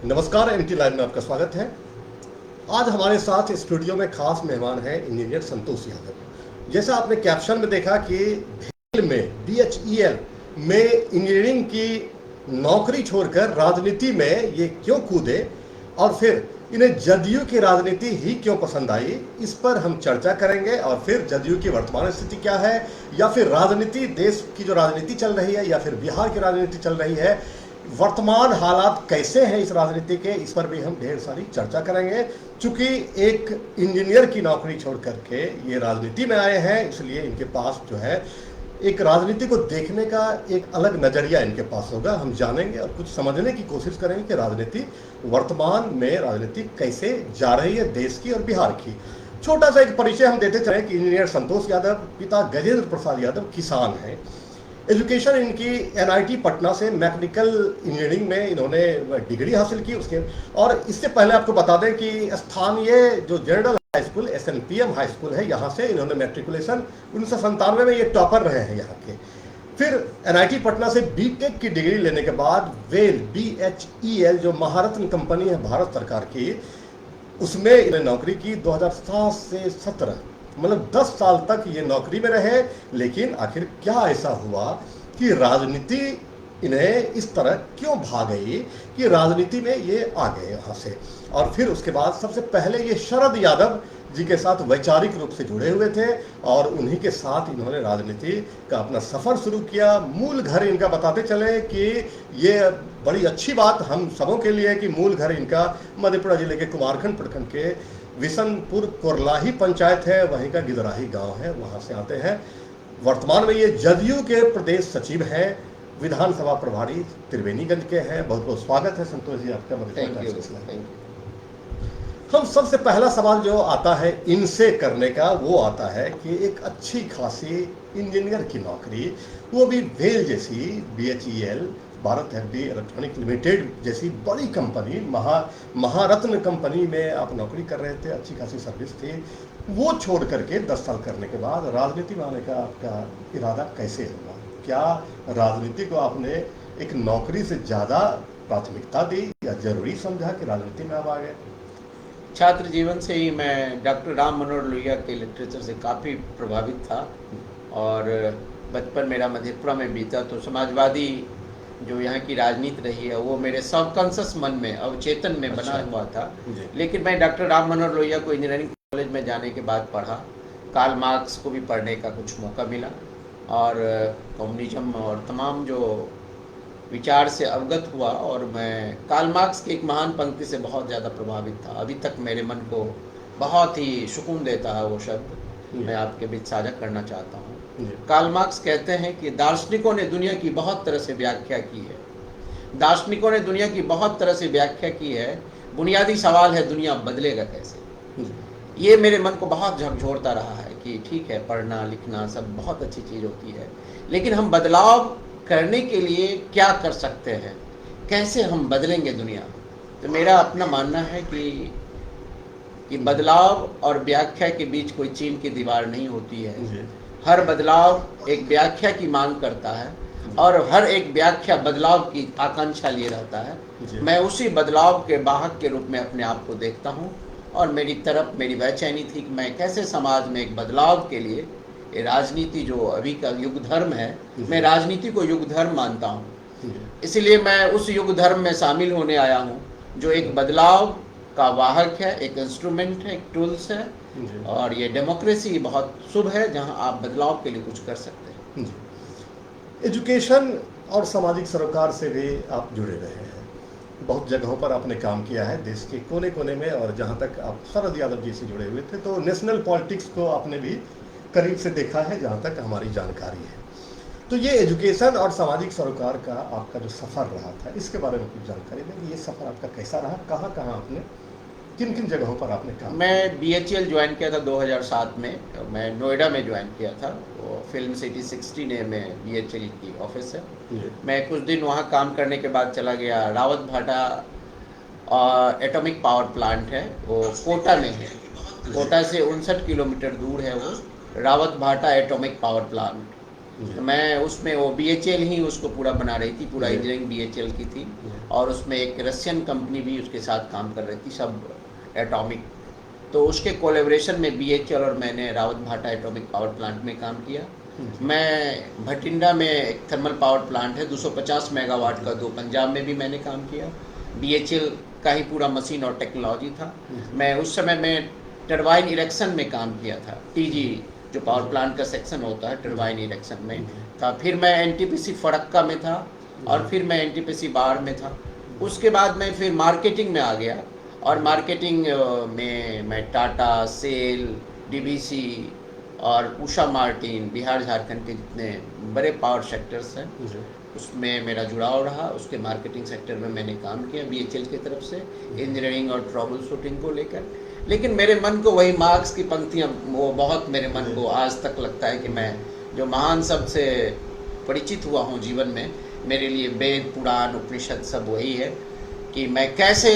नमस्कार, MT live में आपका स्वागत है। आज हमारे साथ स्टूडियो में खास मेहमान हैं इंजीनियर संतोष यादव। जैसा आपने कैप्शन में देखा कि भेल में BHEL में इंजीनियरिंग की नौकरी छोड़कर राजनीति में ये क्यों कूदे और फिर इन्हें जदयू की राजनीति ही क्यों पसंद आई, इस पर हम चर्चा करेंगे। और फिर जदयू की वर्तमान स्थिति क्या है, या फिर राजनीति, देश की जो राजनीति चल रही है या फिर बिहार की राजनीति चल रही है, वर्तमान हालात कैसे हैं इस राजनीति के, इस पर भी हम ढेर सारी चर्चा करेंगे। चूंकि एक इंजीनियर की नौकरी छोड़ करके ये राजनीति में आए हैं, इसलिए इनके पास जो है एक राजनीति को देखने का एक अलग नजरिया इनके पास होगा। हम जानेंगे और कुछ समझने की कोशिश करेंगे कि राजनीति वर्तमान में राजनीति कैसे जा रही है देश की और बिहार की। छोटा सा एक परिचय हम देते चले कि इंजीनियर संतोष यादव, पिता गजेंद्र प्रसाद यादव किसान हैं। एजुकेशन इनकी NIT पटना से मैकेनिकल इंजीनियरिंग में इन्होंने डिग्री हासिल की उसके। और इससे पहले आपको बता दें कि स्थानीय जो general high school SNPM high school है, यहाँ से इन्होंने मैट्रिकुलेशन 1997 में ये टॉपर रहे हैं यहाँ के। फिर NIT पटना से BTech की डिग्री लेने के बाद वेल BHEL जो महारत्न कंपनी है भारत सरकार की, उसमें इन्होंने नौकरी की 2007 से 17, मतलब 10 साल तक ये नौकरी में रहे। लेकिन आखिर क्या ऐसा हुआ कि राजनीति इन्हें इस तरह क्यों भाग गई कि राजनीति में ये आ गए यहाँ से। और फिर उसके बाद सबसे पहले ये शरद यादव जी के साथ वैचारिक रूप से जुड़े हुए थे और उन्हीं के साथ इन्होंने राजनीति का अपना सफ़र शुरू किया। मूल घर इनका बताते चले कि ये बड़ी अच्छी बात हम सबों के लिए कि मूल घर इनका मधेपुरा जिले के कुमारखंड प्रखंड के विशनपुर कोरलाही पंचायत है, वहीं का गिदराही गांव है, वहां से आते हैं। वर्तमान में ये जदयू के प्रदेश सचिव हैं, विधानसभा प्रभारी त्रिवेणीगंज के हैं। बहुत बहुत स्वागत है संतोष जी आपका मधेपुरा। हम सबसे पहला सवाल जो आता है इनसे करने का वो आता है कि एक अच्छी खासी इंजीनियर की नौकरी, वो भी भेल जैसी BHEL Bharat heavy electronic limited जैसी बड़ी कंपनी, महारत्न कंपनी में आप नौकरी कर रहे थे, अच्छी खासी सर्विस थी, वो छोड़ करके 10 साल करने के बाद राजनीति में आने का आपका इरादा कैसे हुआ? क्या राजनीति को आपने एक नौकरी से ज़्यादा प्राथमिकता दी या जरूरी समझा कि राजनीति में आप आ गए? छात्र जीवन से ही मैं डॉक्टर राम मनोहर लोहिया के लिटरेचर से काफ़ी प्रभावित था और बचपन मेरा मधेपुरा में बीता, तो समाजवादी जो यहाँ की राजनीति रही है वो मेरे सबकॉन्शियस मन में, अवचेतन में बना हुआ था। लेकिन मैं डॉक्टर राम मनोहर लोहिया को इंजीनियरिंग कॉलेज में जाने के बाद पढ़ा, कार्ल मार्क्स को भी पढ़ने का कुछ मौका मिला और कम्युनिज्म और तमाम जो विचार से अवगत हुआ और मैं कार्ल मार्क्स की एक महान पंक्ति से बहुत ज़्यादा प्रभावित था। अभी तक मेरे मन को बहुत ही सुकून देता है वो शब्द, मैं आपके बीच साझा करना चाहता हूँ। कार्ल मार्क्स कहते हैं कि दार्शनिकों ने दुनिया की बहुत तरह से व्याख्या की है, दार्शनिकों ने दुनिया की बहुत तरह से व्याख्या की है, बुनियादी सवाल है दुनिया बदलेगा कैसे। ये मेरे मन को बहुत झकझोरता रहा है कि ठीक है, पढ़ना लिखना सब बहुत अच्छी चीज़ होती है, लेकिन हम बदलाव करने के लिए क्या कर सकते हैं, कैसे हम बदलेंगे दुनिया। तो मेरा अपना मानना है कि बदलाव और व्याख्या के बीच कोई चीन की दीवार नहीं होती है। हर बदलाव एक व्याख्या की मांग करता है और हर एक व्याख्या बदलाव की आकांक्षा लिए रहता है। मैं उसी बदलाव के वाहक के रूप में अपने आप को देखता हूँ और मेरी बेचैनी थी कि मैं कैसे समाज में एक बदलाव के लिए राजनीति जो अभी का युग धर्म है, मैं राजनीति को युग धर्म मानता हूँ, इसलिए मैं उस युग धर्म में शामिल होने आया हूँ जो एक बदलाव का वाहक है, एक इंस्ट्रूमेंट है, एक टूल्स है। और ये डेमोक्रेसी बहुत शुभ है जहाँ आप बदलाव के लिए कुछ कर सकते हैं। एजुकेशन और सामाजिक सरोकार से भी आप जुड़े रहे हैं, बहुत जगहों पर आपने काम किया है देश के कोने कोने में, और जहाँ तक आप शरद यादव जी से जुड़े हुए थे तो नेशनल पॉलिटिक्स को आपने भी करीब से देखा है जहाँ तक हमारी जानकारी है। तो ये एजुकेशन और सामाजिक सरोकार का आपका जो सफ़र रहा था, इसके बारे में कुछ जानकारी दें। ये सफ़र आपका कैसा रहा, कहाँ कहाँ आपने, किन किन जगहों पर आपने काम? मैं BHEL ज्वाइन किया था 2007 में, मैं नोएडा में ज्वाइन किया था, वो फिल्म सिटी 16A में BHEL की ऑफिस है। मैं कुछ दिन वहाँ काम करने के बाद चला गया रावत भाटा एटॉमिक पावर प्लांट है, वो कोटा में है, कोटा से 59 किलोमीटर दूर है वो रावत भाटा एटॉमिक पावर प्लांट। जी। तो मैं उसमें वो BHEL ही उसको पूरा बना रही थी, पूरा जी। इंजीनियरिंग BHEL की थी, और उसमें एक रशियन कंपनी भी उसके साथ काम कर रही थी, सब एटॉमिक। तो उसके कोलैबोरेशन में BHEL और मैंने रावत भाटा एटॉमिक पावर प्लांट में काम किया। जी। मैं भटिंडा में एक थर्मल पावर प्लांट है 250 मेगावाट का, तो पंजाब में भी मैंने काम किया। BHEL का ही पूरा मशीन और टेक्नोलॉजी था। मैं उस समय में टरबाइन इरेक्शन में काम किया था, TG जो पावर प्लांट का सेक्शन होता है, टरबाइन इरेक्शन में था। फिर मैं NTPC फरक्का में था, और फिर मैं NTPC बाढ़ में था। उसके बाद मैं फिर मार्केटिंग में आ गया, और मार्केटिंग में मैं टाटा, सेल, DBC और उषा मार्टिन, बिहार झारखंड के जितने बड़े पावर सेक्टर्स हैं जी। उसमें मेरा जुड़ाव रहा। उसके मार्केटिंग सेक्टर में मैंने काम किया BHEL की तरफ से, इंजीनियरिंग और ट्रबल शूटिंग को लेकर। लेकिन मेरे मन को वही मार्क्स की पंक्तियाँ, वो बहुत मेरे मन को आज तक लगता है कि मैं जो महान शब्द से परिचित हुआ हूँ जीवन में, मेरे लिए वेद, पुराण, उपनिषद सब वही है कि मैं कैसे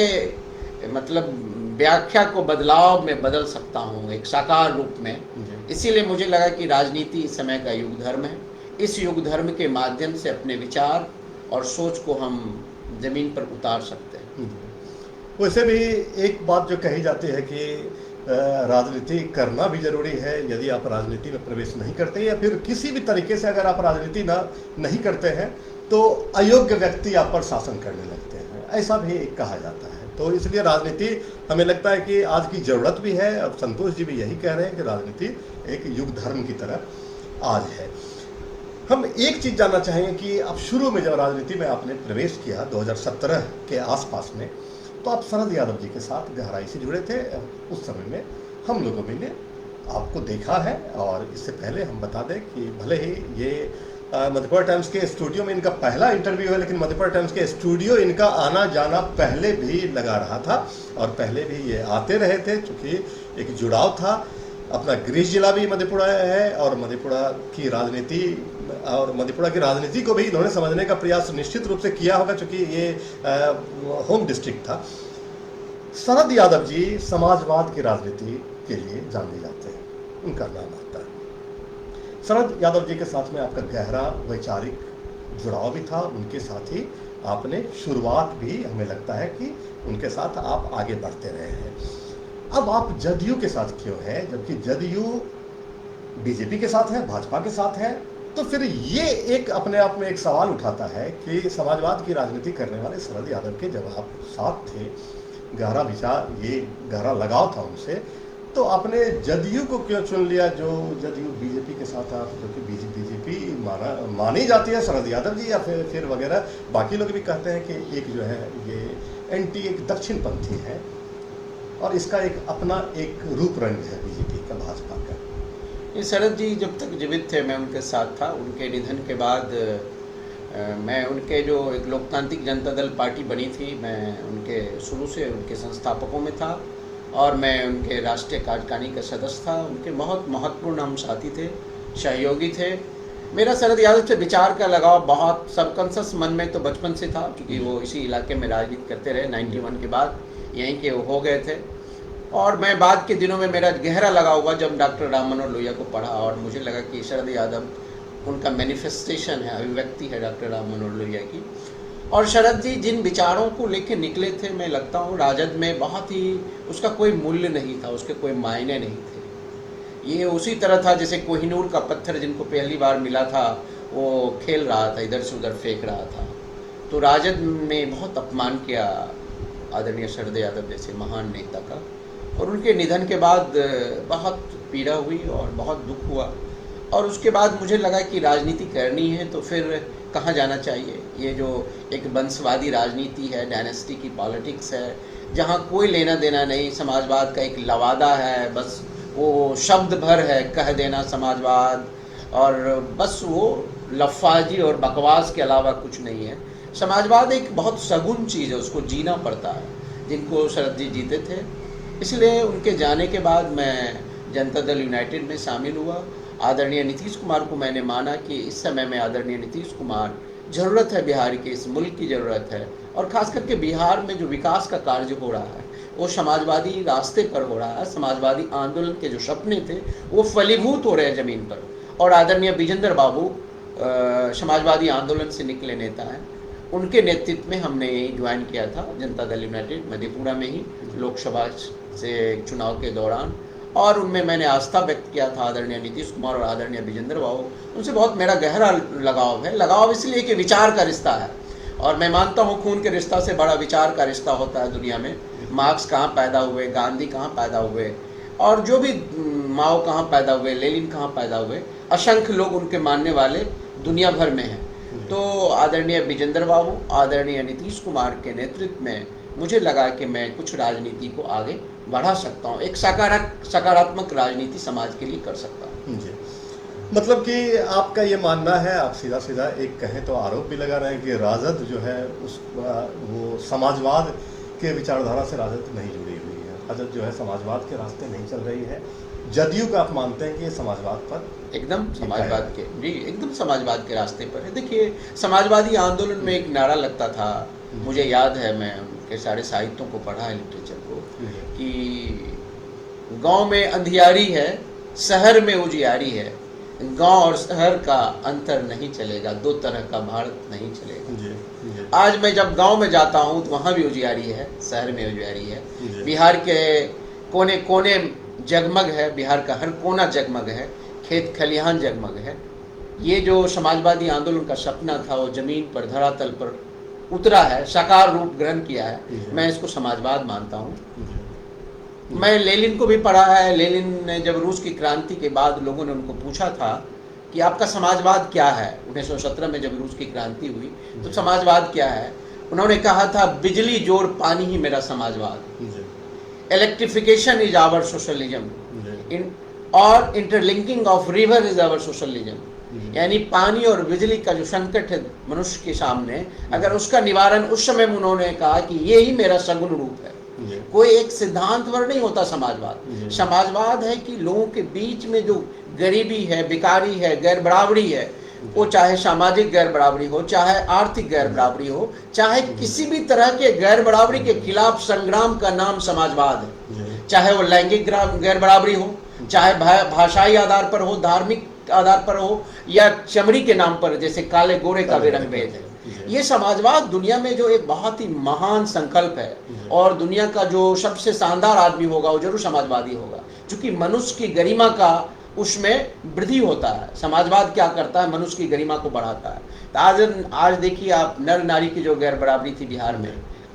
मतलब व्याख्या को बदलाव में बदल सकता हूँ एक साकार रूप में। इसीलिए मुझे लगा कि राजनीति इस समय का युग धर्म है। इस युग धर्म के माध्यम से अपने विचार और सोच को हम जमीन पर उतार सकते हैं। वैसे भी एक बात जो कही जाती है कि राजनीति करना भी जरूरी है। यदि आप राजनीति में प्रवेश नहीं करते, या फिर किसी भी तरीके से अगर आप राजनीति नहीं करते हैं, तो अयोग्य व्यक्ति आप पर शासन करने लगते हैं, ऐसा भी कहा जाता है। तो इसलिए राजनीति हमें लगता है कि आज की ज़रूरत भी है। अब संतोष जी भी यही कह रहे हैं कि राजनीति एक युग धर्म की तरह आज है। हम एक चीज़ जानना चाहेंगे कि अब शुरू में जब राजनीति में आपने प्रवेश किया 2017 के आसपास में, तो आप शरद यादव जी के साथ गहराई से जुड़े थे। उस समय में हम लोगों ने आपको देखा है, और इससे पहले हम बता दें कि भले ही ये मधुपुरा टाइम्स के स्टूडियो में इनका पहला इंटरव्यू है, लेकिन मधुपुरा टाइम्स के स्टूडियो इनका आना जाना पहले भी लगा रहा था, और पहले भी ये आते रहे थे, क्योंकि एक जुड़ाव था। अपना गृह जिला भी मधेपुरा है, और मधेपुरा की राजनीति को भी इन्होंने समझने का प्रयास निश्चित रूप से किया होगा, क्योंकि ये होम डिस्ट्रिक्ट था। शरद यादव जी समाजवाद की राजनीति के लिए जाने जाते हैं, उनका नाम आता है। शरद यादव जी के साथ में आपका गहरा वैचारिक जुड़ाव भी था। उनके साथ ही आपने शुरुआत भी, हमें लगता है कि उनके साथ आप आगे बढ़ते रहे हैं। अब आप जदयू के साथ क्यों हैं, जबकि जदयू बीजेपी के साथ है, भाजपा के साथ है? तो फिर ये एक अपने आप में एक सवाल उठाता है कि समाजवाद की राजनीति करने वाले शरद यादव के जब आप साथ थे, गहरा विचार, ये गहरा लगाव था उनसे, तो आपने जदयू को क्यों चुन लिया, जो जदयू बीजेपी के साथ आप, जो कि बीजेपी मानी जाती है, शरद यादव जी या फिर वगैरह बाकी लोग भी कहते हैं कि एक जो है ये एंटी, एक दक्षिणपंथी है, और इसका एक अपना एक रूप रंग है बीजेपी का, भाजपा का। ये शरद जी जब तक जीवित थे मैं उनके साथ था। उनके निधन के बाद मैं उनके जो एक लोकतांत्रिक जनता दल पार्टी बनी थी, मैं उनके शुरू से उनके संस्थापकों में था, और मैं उनके राष्ट्रीय कार्यकारिणी का सदस्य था। उनके बहुत महत्वपूर्ण हम साथी थे, सहयोगी थे। मेरा शरद यादव से विचार का लगाव बहुत सबकॉन्शियस मन में तो बचपन से था, क्योंकि वो इसी इलाके में राजनीति करते रहे। 91 के बाद यहीं के हो गए थे, और मैं बाद के दिनों में मेरा गहरा लगाव हुआ जब डॉक्टर राम मनोहर लोहिया को पढ़ा, और मुझे लगा कि शरद यादव उनका मैनिफेस्टेशन है, अभिव्यक्ति है डॉक्टर राम मनोहर लोहिया की। और शरद जी जिन विचारों को लेकर निकले थे, मैं लगता हूँ राजद में बहुत ही उसका कोई मूल्य नहीं था, उसके कोई मायने नहीं थे। ये उसी तरह था जैसे कोहिनूर का पत्थर जिनको पहली बार मिला था, वो खेल रहा था, इधर से उधर फेंक रहा था। तो राजद ने बहुत अपमान किया आदरणीय शरद यादव जैसे महान नेता का, और उनके निधन के बाद बहुत पीड़ा हुई और बहुत दुख हुआ। और उसके बाद मुझे लगा कि राजनीति करनी है तो फिर कहाँ जाना चाहिए। ये जो एक वंशवादी राजनीति है, डायनेस्टी की पॉलिटिक्स है, जहाँ कोई लेना देना नहीं, समाजवाद का एक लवादा है, बस वो शब्द भर है, कह देना समाजवाद, और बस वो लफाजी और बकवास के अलावा कुछ नहीं है। समाजवाद एक बहुत सगुन चीज़ है, उसको जीना पड़ता है, जिनको शरद जी जीते थे। इसलिए उनके जाने के बाद मैं जनता दल यूनाइटेड में शामिल हुआ। आदरणीय नीतीश कुमार को मैंने माना कि इस समय में आदरणीय नीतीश कुमार ज़रूरत है, बिहार के इस मुल्क की ज़रूरत है, और ख़ास करके बिहार में जो विकास का कार्य हो रहा है वो समाजवादी रास्ते पर हो रहा है। समाजवादी आंदोलन के जो सपने थे वो फलीभूत हो रहे हैं ज़मीन पर, और आदरणीय विजेंद्र बाबू समाजवादी आंदोलन से निकले नेता हैं, उनके नेतृत्व में हमने यही ज्वाइन किया था जनता दल यूनाइटेड मधेपुरा में ही लोकसभा से चुनाव के दौरान। और उनमें मैंने आस्था व्यक्त किया था आदरणीय नीतीश कुमार और आदरणीय विजेंद्र बाबू, उनसे बहुत मेरा गहरा लगाव है। लगाव इसलिए कि विचार का रिश्ता है, और मैं मानता हूँ खून के रिश्ता से बड़ा विचार का रिश्ता होता है दुनिया में। मार्क्स कहाँ पैदा हुए, गांधी कहाँ पैदा हुए, और जो भी माओ कहाँ पैदा हुए, लेनिन कहाँ पैदा हुए, असंख्य लोग उनके मानने वाले दुनिया भर में हैं। तो आदरणीय विजेंद्र बाबू, आदरणीय नीतीश कुमार के नेतृत्व में मुझे लगा कि मैं कुछ राजनीति को आगे बढ़ा सकता हूँ, एक सकारात्मक राजनीति समाज के लिए कर सकता हूँ। जी, मतलब कि आपका ये मानना है, आप सीधा सीधा एक कहें तो आरोप भी लगा रहे हैं कि राजद जो है वो समाजवाद के विचारधारा से राजद नहीं जुड़ी हुई है, राजद जो है समाजवाद के रास्ते नहीं चल रही है। जदयू का आप मानते हैं कि ये समाजवाद पर एकदम समाजवाद के जी एकदम समाजवाद के रास्ते पर है। देखिए, समाजवादी आंदोलन में एक नारा लगता था, मुझे याद है, मैं उनके सारे साहित्यों को पढ़ा है, लिटरेचर को, कि गांव में अंधियारी है, शहर में उजियारी है, गांव और शहर का अंतर नहीं चलेगा, दो तरह का भारत नहीं चलेगा। आज मैं जब गांव में जाता हूं तो वहां भी उजियारी है, शहर में उजियारी है। बिहार के कोने कोने जगमग है, बिहार का हर कोना जगमग है, खेत खलिहान जगमग है। ये जो समाजवादी आंदोलन का सपना था वो जमीन पर, धरातल पर उतरा है, साकार रूप ग्रहण किया है। मैं इसको समाजवाद मानता हूँ। मैं लेनिन को भी पढ़ा है। लेनिन ने जब रूस की क्रांति के बाद लोगों ने उनको पूछा था कि आपका समाजवाद क्या है, 1917 में जब रूस की क्रांति हुई तो समाजवाद क्या है, उन्होंने कहा था बिजली जोड़ पानी ही मेरा समाजवाद, इलेक्ट्रिफिकेशन इज आवर सोशलिज्म, और interlinking of river is our socialism. यानी पानी और बिजली का जो संकट है मनुष्य के सामने, अगर उसका निवारण, उस समय उन्होंने कहा कि ये ही मेरा सगुण रूप है। कोई एक सिद्धांत पर नहीं होता समाजवाद। समाजवाद है कि लोगों के बीच में जो गरीबी है, बेकारी है, गैर बराबरी है, वो चाहे सामाजिक गैर बराबरी हो, चाहे आर्थिक गैर बराबरी हो, चाहे किसी भी तरह के गैर बराबरी के खिलाफ संग्राम का नाम समाजवाद है। चाहे वो लैंगिक गैर बराबरी हो, चाहे भाषाई आधार पर हो, धार्मिक आधार पर हो, या चमड़ी के नाम पर, जैसे काले गोरे का भी रंग भेद है। ये समाजवाद दुनिया में जो एक बहुत ही महान संकल्प है, और दुनिया का जो सबसे शानदार आदमी होगा वो जरूर समाजवादी होगा, क्योंकि मनुष्य की गरिमा का उसमें वृद्धि होता है। समाजवाद क्या करता है, मनुष्य की गरिमा को बढ़ाता है। तो आज देखिए आप, नर नारी की जो गैर बराबरी थी बिहार में,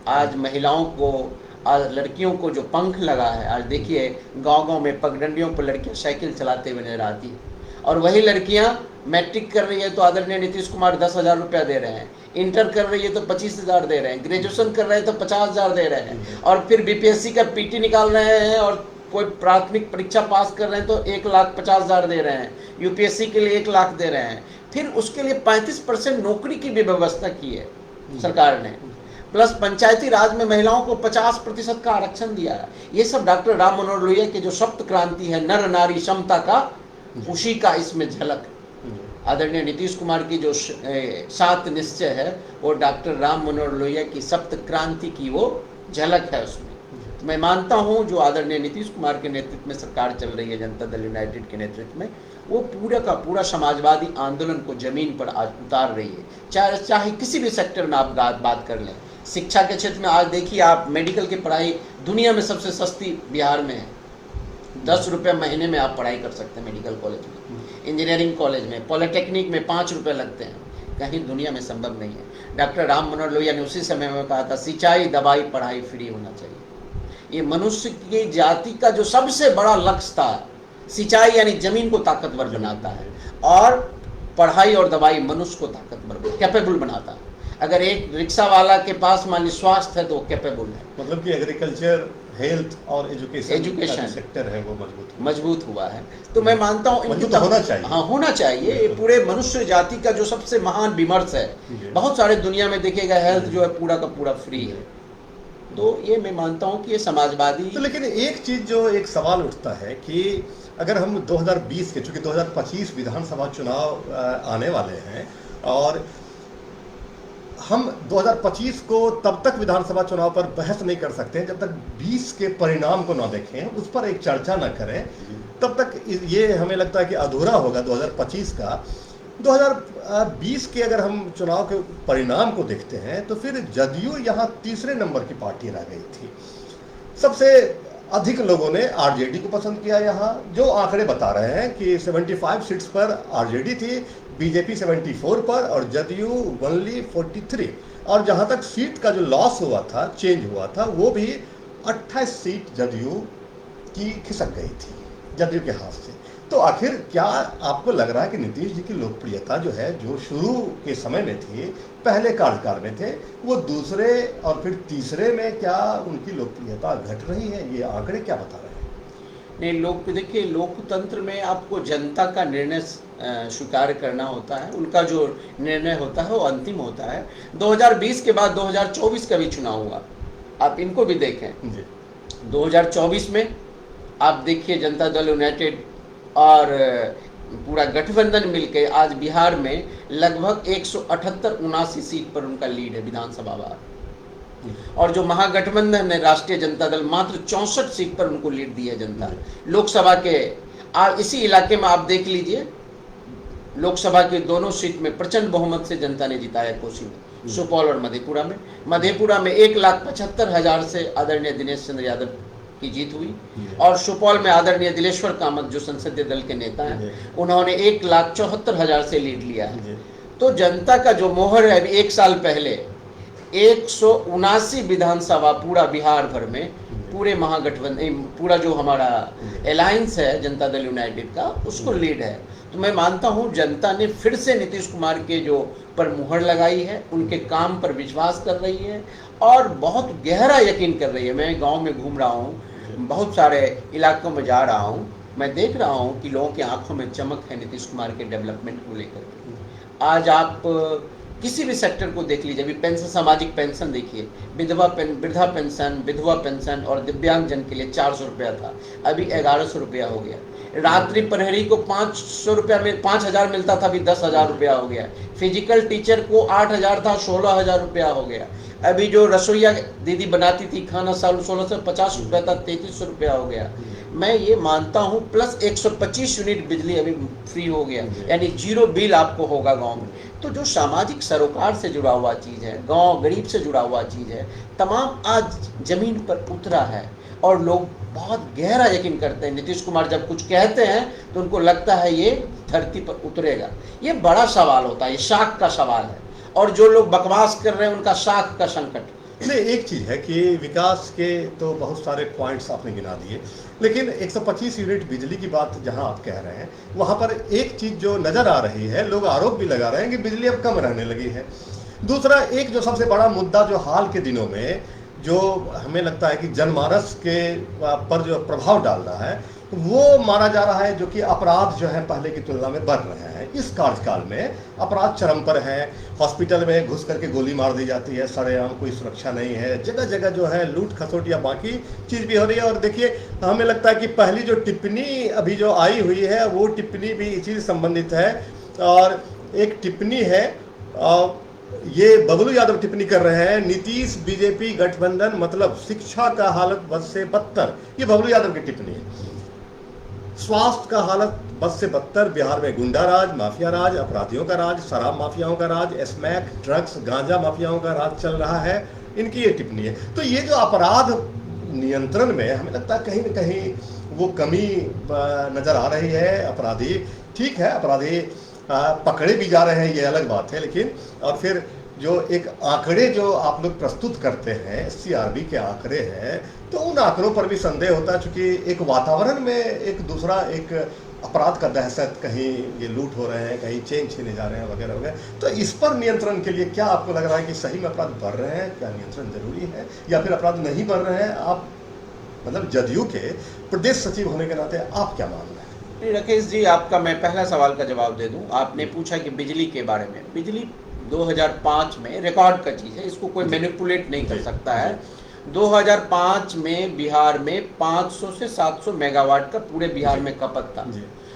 आज महिलाओं को, आज लड़कियों को जो पंख लगा है, आज देखिए गांव-गांव में पगडंडियों पर लड़कियां साइकिल चलाते हुए नजर आती है, और वही लड़कियां मैट्रिक कर रही है तो आदरणीय नीतीश कुमार 10,000 रुपया दे रहे हैं, इंटर कर रही है तो 25,000 दे रहे हैं, ग्रेजुएशन कर रहे हैं तो 50,000 दे रहे हैं, और फिर बीपीएससी का पीटी निकाल रहे हैं, और कोई प्राथमिक परीक्षा पास कर रहे हैं तो 1,50,000 दे रहे हैं, यूपीएससी के लिए 1 लाख दे रहे हैं। फिर उसके लिए 35% नौकरी की भी व्यवस्था की है सरकार ने, प्लस पंचायती राज में महिलाओं को 50% का आरक्षण दिया है। ये सब डॉक्टर राम मनोहर लोहिया की जो सप्त क्रांति है, नर नारी समता का, उसी का इसमें झलक। आदरणीय नीतीश कुमार की जो 7 निश्चय है, वो डॉक्टर राम मनोहर लोहिया की सप्त क्रांति की वो झलक है उसमें। तो मैं मानता हूँ जो आदरणीय नीतीश कुमार के नेतृत्व में सरकार चल रही है, जनता दल यूनाइटेड के नेतृत्व में, वो पूरा का पूरा समाजवादी आंदोलन को जमीन पर आज उतार रही है। चाहे किसी भी सेक्टर में आप बात कर लें, शिक्षा के क्षेत्र में आज देखिए आप, मेडिकल की पढ़ाई दुनिया में सबसे सस्ती बिहार में है। 10 रुपये महीने में आप पढ़ाई कर सकते हैं मेडिकल कॉलेज में, इंजीनियरिंग कॉलेज में, पॉलिटेक्निक में 5 रुपये लगते हैं। कहीं दुनिया में संभव नहीं है। डॉक्टर राम मनोहर लोहिया ने उसी समय में कहा था, सिंचाई, दवाई, पढ़ाई फ्री होना चाहिए। ये मनुष्य की जाति का जो सबसे बड़ा लक्ष्य था, सिंचाई यानी जमीन को ताकतवर बनाता है, और पढ़ाई और दवाई मनुष्य को ताकतवर, कैपेबल बनाता है। अगर एक रिक्शा वाला के पास मान ली स्वास्थ्य है तो वो कैपेबल है। मतलब कि एग्रीकल्चर, हेल्थ और एजुकेशन सेक्टर है वो मजबूत हुआ है। तो मैं मानता हूँ होना चाहिए। हाँ, होना चाहिए। ये पूरे मनुष्य जाति का जो सबसे महान विमर्श है, बहुत सारे दुनिया में देखिएगा हेल्थ जो है पूरा का पूरा फ्री है। तो ये मैं मानता हूँ कि ये समाजवादी। तो लेकिन एक चीज जो एक सवाल उठता है कि अगर हम 2020 के, चूंकि 2025 विधानसभा चुनाव आने वाले हैं, और हम 2025 को तब तक विधानसभा चुनाव पर बहस नहीं कर सकते जब तक 20 के परिणाम को ना देखें, उस पर एक चर्चा ना करें, तब तक ये हमें लगता है कि अधूरा होगा 2025 का। 2020 के अगर हम चुनाव के परिणाम को देखते हैं तो फिर जदयू यहाँ तीसरे नंबर की पार्टी रह गई थी। सबसे अधिक लोगों ने आरजेडी को पसंद किया। यहाँ जो आंकड़े बता रहे हैं कि 75 सीट्स पर आरजेडी थी, बीजेपी 74 पर और जदयू ओनली 43। और जहाँ तक सीट का जो लॉस हुआ था, चेंज हुआ था, वो भी 28 सीट जदयू की खिसक गई थी, जदयू के हाथ से। तो आखिर क्या आपको लग रहा है कि नीतीश जी की लोकप्रियता जो है, जो शुरू के समय में थी, पहले कार्यकाल में थे, वो दूसरे और फिर तीसरे में क्या उनकी लोकप्रियता घट रही है? ये आंकड़े क्या बता रहे हैं? नहीं, देखिए, लोकतंत्र में आपको जनता का निर्णय स्वीकार करना होता है। उनका जो निर्णय होता है वो अंतिम होता है। 2020 के बाद 2024 का भी चुनाव हुआ, आप इनको भी देखें। 2024 में आप देखिए, जनता दल यूनाइटेड और पूरा गठबंधन मिलकर आज बिहार में लगभग 178-79 सीट पर उनका लीड है विधानसभा बार। और जो महागठबंधन है राष्ट्रीय जनता दल, मात्र 64 सीट पर उनको लीड दी है जनता लोकसभा के। इसी इलाके में आप देख लीजिए, लोकसभा के दोनों सीट में प्रचंड बहुमत से जनता ने जिताया। कोसी में, सुपौल और मधेपुरा में 1,75,000 से आदरणीय दिनेश चंद्र यादव की जीत हुई। और सुपौल में आदरणीय दिलेश्वर कामत जो संसदीय दल के नेता हैं, उन्होंने 1,74,000 से लीड लिया है। तो जनता का जो मोहर है, अभी एक साल पहले 179 विधानसभा पूरा बिहार भर में, पूरे महागठबंधन, पूरा जो हमारा अलायंस है जनता दल यूनाइटेड का, उसको लीड है। तो मैं मानता हूं जनता ने फिर से नीतीश कुमार के जो पर मुहर लगाई है, उनके काम पर विश्वास कर रही है और बहुत गहरा यकीन कर रही है। मैं गांव में घूम रहा हूं, बहुत सारे इलाकों में जा रहा हूं, मैं देख रहा हूं कि लोगों की आंखों में चमक है नीतीश कुमार के डेवलपमेंट को लेकर। आज आप किसी भी सेक्टर को देख लीजिए, अभी पेंशन, सामाजिक पेंशन देखिए, वृद्धा पेंशन, विधवा पेंशन और दिव्यांगजन के लिए 400 रुपया था, अभी 1100 रुपया हो गया। रात्रि प्रहरी को 500 रुपया में 5000 मिलता था, अभी 10,000 रुपया हो गया। फिजिकल टीचर को 8,000 था, 16,000 रुपया हो गया। अभी जो रसोईया दीदी बनाती थी खाना, 1650 रुपया था, 3300 रुपया हो गया। मैं ये मानता हूँ, प्लस 125 यूनिट बिजली अभी फ्री हो गया, यानी 0 बिल आपको होगा गांव में। तो जो सामाजिक सरोकार से जुड़ा हुआ चीज़ है, गांव गरीब से जुड़ा हुआ चीज़ है, तमाम आज जमीन पर उतरा है और लोग बहुत गहरा यकीन करते हैं। नीतीश कुमार जब कुछ कहते हैं तो उनको लगता है ये धरती पर उतरेगा। ये बड़ा सवाल होता है, ये शाख का सवाल है। और जो लोग बकवास कर रहे हैं, उनका शाख का संकट। नहीं, एक चीज़ है कि विकास के तो बहुत सारे पॉइंट्स आपने गिना दिए, लेकिन 125 यूनिट बिजली की बात जहां आप कह रहे हैं, वहां पर एक चीज़ जो नज़र आ रही है, लोग आरोप भी लगा रहे हैं कि बिजली अब कम रहने लगी है। दूसरा, एक जो सबसे बड़ा मुद्दा जो हाल के दिनों में जो हमें लगता है कि जनमानस के पर जो प्रभाव डाल रहा है, वो माना जा रहा है, जो कि अपराध जो है पहले की तुलना में बढ़ रहे हैं। इस कार्यकाल में अपराध चरम पर है। हॉस्पिटल में घुस करके गोली मार दी जाती है सरेआम, कोई सुरक्षा नहीं है, जगह जगह जो है लूट खसोट या बाकी चीज़ भी हो रही है। और देखिए, हमें लगता है कि पहली जो टिप्पणी अभी जो आई हुई है, वो टिप्पणी भी इसी से संबंधित है। और एक टिप्पणी है, ये बबलू यादव टिप्पणी कर रहे हैं, नीतीश बीजेपी गठबंधन मतलब शिक्षा का हालत बद से बदतर। ये बबलू यादव की टिप्पणी है। स्वास्थ्य का हालत बद से बदतर, बिहार में गुंडा राज, माफिया राज, अपराधियों का राज, शराब माफियाओं का राज, स्मैक, ड्रग्स, गांजा माफियाओं का राज चल रहा है, इनकी ये टिप्पणी है। तो ये जो अपराध नियंत्रण में हमें लगता है कहीं न कहीं वो कमी नजर आ रही है। अपराधी, ठीक है, अपराधी पकड़े भी जा रहे हैं, ये अलग बात है, लेकिन और फिर जो एक आंकड़े जो आप लोग प्रस्तुत करते हैं, सीआरबी के आंकड़े हैं, तो उन आंकड़ों पर भी संदेह होता है, क्योंकि एक वातावरण में एक दूसरा एक अपराध का दहशत, कहीं ये लूट हो रहे हैं, कहीं चेन छीने जा रहे हैं वगैरह वगैरह। तो इस पर नियंत्रण के लिए क्या आपको लग रहा है कि सही में अपराध बढ़ रहे हैं? क्या नियंत्रण जरूरी है या फिर अपराध नहीं बढ़ रहे हैं? आप मतलब जदयू के प्रदेश सचिव होने के नाते आप क्या मान रहे हैं? राकेश जी, आपका मैं पहला सवाल का जवाब दे दूं। आपने पूछा कि बिजली के बारे में। बिजली 2005 में रिकॉर्ड का चीज़ है, इसको कोई मैनिपुलेट नहीं कर सकता है। 2005 में बिहार में 500 से 700 मेगावाट का पूरे बिहार में खपत था।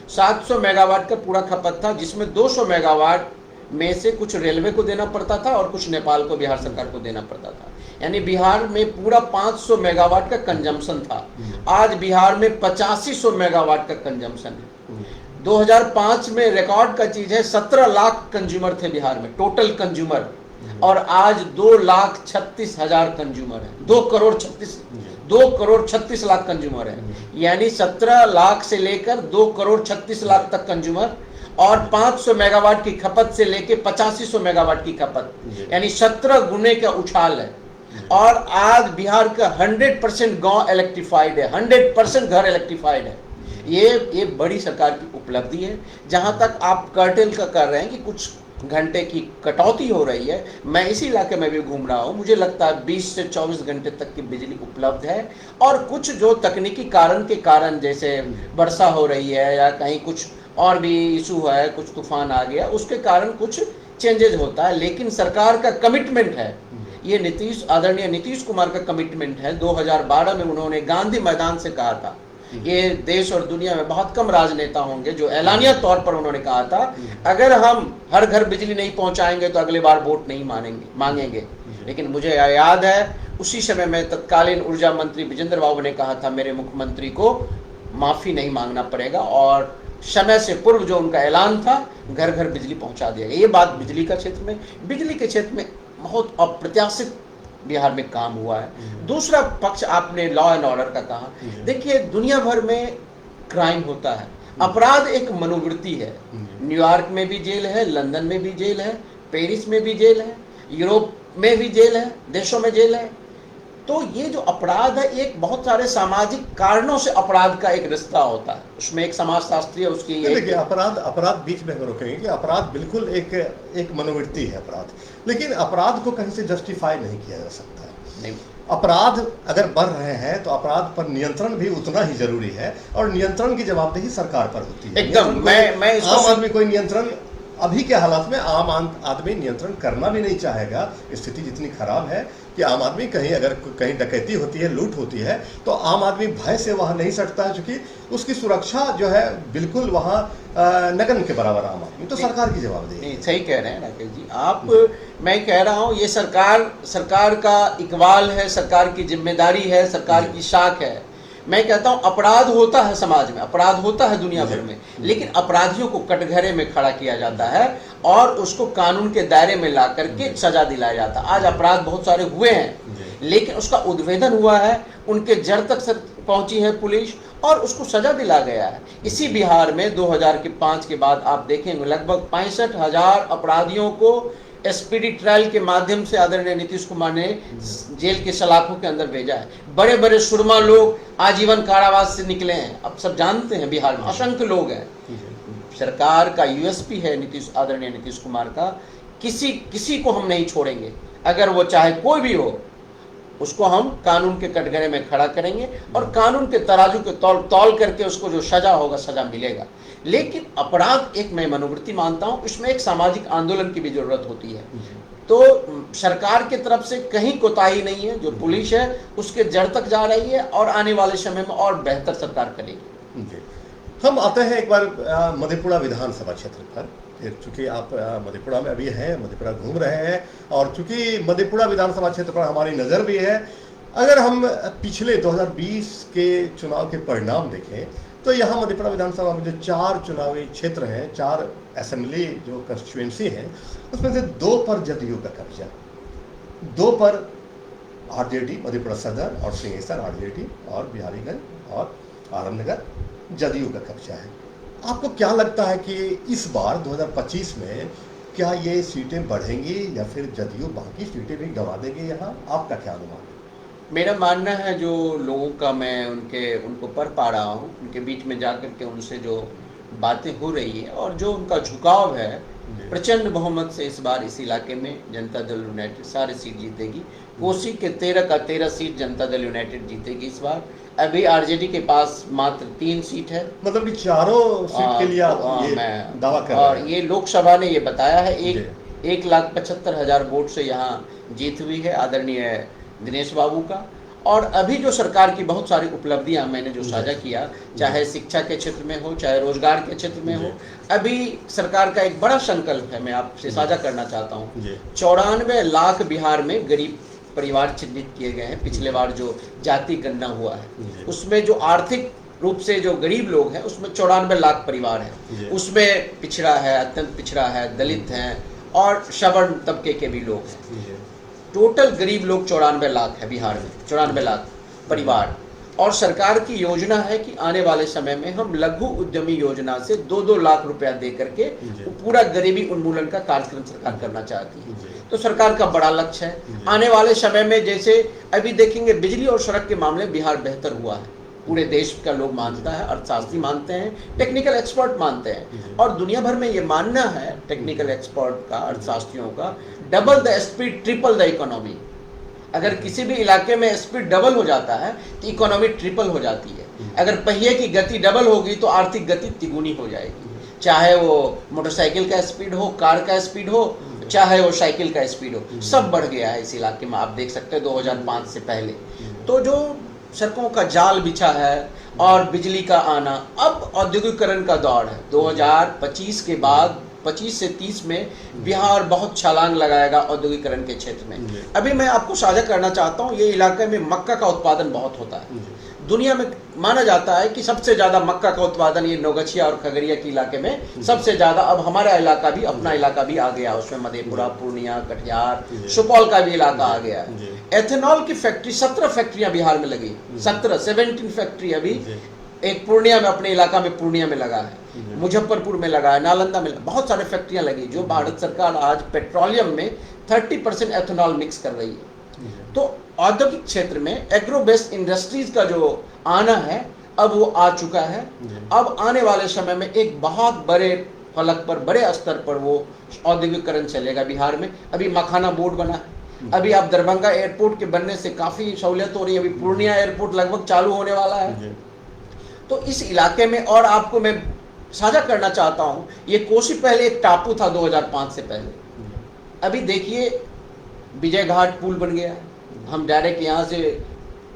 700 मेगावाट का पूरा खपत था, जिसमें 200 मेगावाट में से कुछ रेलवे को देना पड़ता था और कुछ नेपाल को, बिहार सरकार को देना पड़ता था। यानी बिहार में पूरा 500 मेगावाट का कंजम्पशन था। आज बिहार में 8500 मेगावाट का कंजम्पशन है। 2005 में रिकॉर्ड का चीज है, 17 लाख कंज्यूमर थे बिहार में, टोटल कंज्यूमर, और आज 2,36,000 कंज्यूमर है। 2,36,00,000 कंज्यूमर है, यानी 17 लाख से लेकर 2,36,00,000 तक कंज्यूमर, और 500 मेगावाट की खपत से लेकर 8500 मेगावाट की खपत, यानी 17 गुने का उछाल है। और आज बिहार का 100% गांव इलेक्ट्रिफाइड है, 100% घर इलेक्ट्रिफाइड है। ये बड़ी सरकार की उपलब्धि है। जहां तक आप कर्टेल का कर रहे हैं कि कुछ घंटे की कटौती हो रही है, मैं इसी इलाके में भी घूम रहा हूं, मुझे लगता है 20 से 24 घंटे तक की बिजली उपलब्ध है। और कुछ जो तकनीकी कारण के कारण, जैसे वर्षा हो रही है या कहीं कुछ और भी इशू है, कुछ तूफान आ गया, उसके कारण कुछ चेंजेज होता है, लेकिन सरकार का कमिटमेंट है, ये आदरणीय नीतीश कुमार का कमिटमेंट है। 2012 में उन्होंने गांधी मैदान से कहा था, ये देश और दुनिया में बहुत कम राजनेता होंगे जो ऐलानिया तौर पर उन्होंने कहा था, अगर हम हर घर बिजली नहीं पहुंचाएंगे तो अगले बार वोट नहीं मांगेंगे। लेकिन मुझे याद है उसी समय में तत्कालीन ऊर्जा मंत्री विजेंद्र बाबू ने कहा था, मेरे मुख्यमंत्री को माफी नहीं मांगना पड़ेगा, और समय से पूर्व जो उनका ऐलान था, घर घर बिजली पहुंचा दिया गया। ये बात बिजली के क्षेत्र में बहुत अप्रत्याशित बिहार में काम हुआ है। दूसरा पक्ष, आपने लॉ एंड ऑर्डर का कहा, देखिए दुनिया भर में क्राइम होता है, अपराध एक मनोवृत्ति है। न्यूयॉर्क में भी जेल है, लंदन में भी जेल है, पेरिस में भी जेल है, यूरोप में भी जेल है, देशों में जेल है। तो ये जो अपराध है, एक बहुत सारे सामाजिक कारणों से अपराध का एक रिश्ता होता है, उसमें एक समाजशास्त्री उसकी देखिए अपराध बीच में हम रोकेंगे कि अपराध बिल्कुल एक मनोवृत्ति है अपराध, लेकिन अपराध को कहीं से जस्टिफाई नहीं किया जा सकता है। नहीं, अपराध अगर बढ़ रहे हैं तो अपराध पर नियंत्रण भी उतना ही जरूरी है, और नियंत्रण की जवाबदेही सरकार पर होती है। एकदम, मैं आम आदमी कोई नियंत्रण, अभी के हालात में आम आदमी नियंत्रण करना भी नहीं चाहेगा। स्थिति जितनी खराब है कि आम आदमी अगर कहीं डकैती होती है, लूट होती है, तो आम आदमी भय से वहां नहीं सटता है, क्योंकि उसकी सुरक्षा जो है बिल्कुल वहां नगन के बराबर आम आदमी। तो सरकार की जवाबदेही। सही कह रहे हैं राकेश जी आप। मैं कह रहा हूं ये सरकार का इकबाल है, सरकार की जिम्मेदारी है, सरकार की शाख है। मैं कहता हूं अपराध होता है समाज में, अपराध होता है दुनिया भर में, लेकिन अपराधियों को कटघरे में खड़ा किया जाता है और उसको कानून के दायरे में ला करके सजा दिलाया जाता है। आज अपराध बहुत सारे हुए हैं, लेकिन उसका उद्भेदन हुआ है, उनके जड़ तक पहुंची है पुलिस और उसको सजा दिला गया है। इसी बिहार में 2005 के बाद आप देखेंगे लगभग 65,000 अपराधियों को स्पीडी ट्रायल के माध्यम से आदरणीय नीतीश कुमार ने जेल के सलाखों के अंदर भेजा है। बड़े बड़े सुरमा लोग आजीवन कारावास से निकले हैं, अब सब जानते हैं बिहार में असंख्य लोग हैं। सरकार का यूएसपी है आदरणीय नीतीश कुमार का, किसी को हम नहीं छोड़ेंगे, अगर वो चाहे कोई भी हो, उसको हम कानून के कटघरे में खड़ा करेंगे और कानून के तराजू के तौल करके उसको जो सजा होगा सजा मिलेगा। लेकिन अपराध एक मैं मनोवृत्ति मानता हूं, इसमें एक सामाजिक आंदोलन की भी जरूरत होती है। तो सरकार की तरफ से कहीं कोताही नहीं है, जो पुलिस है उसके जड़ तक जा रही है और आने वाले समय में और बेहतर सरकार करेगी। हम आते हैं एक बार मधेपुरा विधानसभा क्षेत्र पर। फिर चूंकि आप मधेपुरा में अभी हैं, मधेपुरा घूम रहे हैं, और चूंकि मधेपुरा विधानसभा क्षेत्र पर हमारी नज़र भी है, अगर हम पिछले 2020 के चुनाव के परिणाम देखें तो यहाँ मधेपुरा विधानसभा में जो 4 चुनावी क्षेत्र हैं, 4 असेंबली जो कंस्टिट्यूएंसी हैं, उसमें से 2 पर जदयू का कब्जा, 2 पर आरजेडी मधेपुरा सदर और सिंहेश्वर आरजेडी, और बिहारीगंज और आरामनगर जदयू का कब्जा है। आपको क्या लगता है कि इस बार 2025 में क्या ये सीटें बढ़ेंगी या फिर जदयू बाकी सीटें भी गंवा देंगे यहाँ? आपका क्या अनुमान है? मेरा मानना है जो लोगों का मैं उनको पढ़ पा रहा हूँ, उनके बीच में जाकर के उनसे जो बातें हो रही है और जो उनका झुकाव है, प्रचंड बहुमत से इस बार इस इलाके में जनता दल यूनाइटेड सारे सीट जीतेगी। कोसी के 13 का 13 सीट जनता दल यूनाइटेड जीतेगी इस बार। अभी आरजेडी के पास मात्र 3 सीट है, मतलब कि चारों सीट के लिए आप ये दावा कर रहे हैं। और ये लोकसभा ने ये बताया है 1,75,000 वोट से यहाँ जीत हुई है आदरणीय दिनेश बाबू का। और अभी जो सरकार की बहुत सारी उपलब्धियां मैंने जो साझा किया, चाहे शिक्षा के क्षेत्र में हो, चाहे रोजगार के क्षेत्र में हो, अभी सरकार का एक बड़ा संकल्प है, मैं आपसे साझा करना चाहता हूँ। 94 लाख बिहार में गरीब परिवार चिन्हित किए गए हैं। पिछले बार जो जाति गणना हुआ है उसमें जो आर्थिक रूप से जो गरीब लोग हैं उसमें 94 लाख परिवार हैं, उसमें पिछड़ा है, अत्यंत पिछड़ा है, दलित हैं और सवर्ण तबके के भी लोग हैं। टोटल गरीब लोग 94 लाख है बिहार में, 94 लाख परिवार। और सरकार की योजना है कि आने वाले समय में हम लघु उद्यमी योजना से 2-2 लाख रुपया दे करके पूरा गरीबी उन्मूलन का कार्यक्रम सरकार करना चाहती है। तो सरकार का बड़ा लक्ष्य है। आने वाले समय में जैसे अभी देखेंगे बिजली और सड़क के मामले में बिहार बेहतर हुआ है, पूरे देश का लोग मानता है, अर्थशास्त्री मानते हैं, टेक्निकल एक्सपर्ट मानते हैं, और दुनिया भर में ये मानना है टेक्निकल एक्सपर्ट का, अर्थशास्त्रियों का, double the speed triple the economy. अगर किसी भी इलाके में स्पीड डबल हो जाता है तो इकोनॉमी ट्रिपल हो जाती है। अगर पहिए की गति डबल होगी तो आर्थिक गति तिगुनी हो जाएगी, चाहे वो मोटरसाइकिल का स्पीड हो, कार का स्पीड हो, चाहे वो साइकिल का स्पीड हो, सब बढ़ गया है इस इलाके में। आप देख सकते हैं 2005 से पहले तो जो सड़कों का जाल बिछा है और बिजली का आना, अब औद्योगिकरण का दौर है। 2025 के बाद 25 से 30 में बिहार बहुत छलांग लगाएगा औद्योगिकरण के क्षेत्र में। अभी मैं आपको साझा करना चाहता हूँ, ये इलाके में मक्का का उत्पादन बहुत होता है। दुनिया में माना जाता है कि सबसे ज्यादा मक्का का उत्पादन ये नौगछिया और खगड़िया के इलाके में सबसे ज्यादा। अब हमारा इलाका भी, अपना इलाका भी आ गया उसमें, मधेपुरा, पूर्णिया, कटिहार, सुपौल का भी इलाका आ गया है। एथेनॉल की फैक्ट्री 17 फैक्ट्रियां बिहार में लगी, 17 फैक्ट्री अभी एक पूर्णिया में, अपने इलाका में पूर्णिया में लगा है, मुजफ्फरपुर में लगा है, नालंदा में बहुत सारे फैक्ट्रियां लगी, जो भारत सरकार आज पेट्रोलियम में 30% एथेनॉल मिक्स कर रही है। तो औद्योगिक क्षेत्र में एग्रो बेस्ड इंडस्ट्रीज का जो आना है अब वो आ चुका है। अब आने वाले समय में एक बहुत बड़े फलक पर, बड़े स्तर पर वो औद्योगिकरण चलेगा बिहार में। अभी मखाना बोर्ड बना है, अभी आप दरभंगा एयरपोर्ट के बनने से काफी सहूलियत हो रही है, अभी पूर्णिया एयरपोर्ट लगभग चालू होने वाला है। तो इस इलाके में, और आपको मैं साझा करना चाहता हूं, ये कोसी पहले एक टापू था 2005 से पहले। अभी देखिए विजय घाट पुल बन गया है, हम डायरेक्ट यहाँ से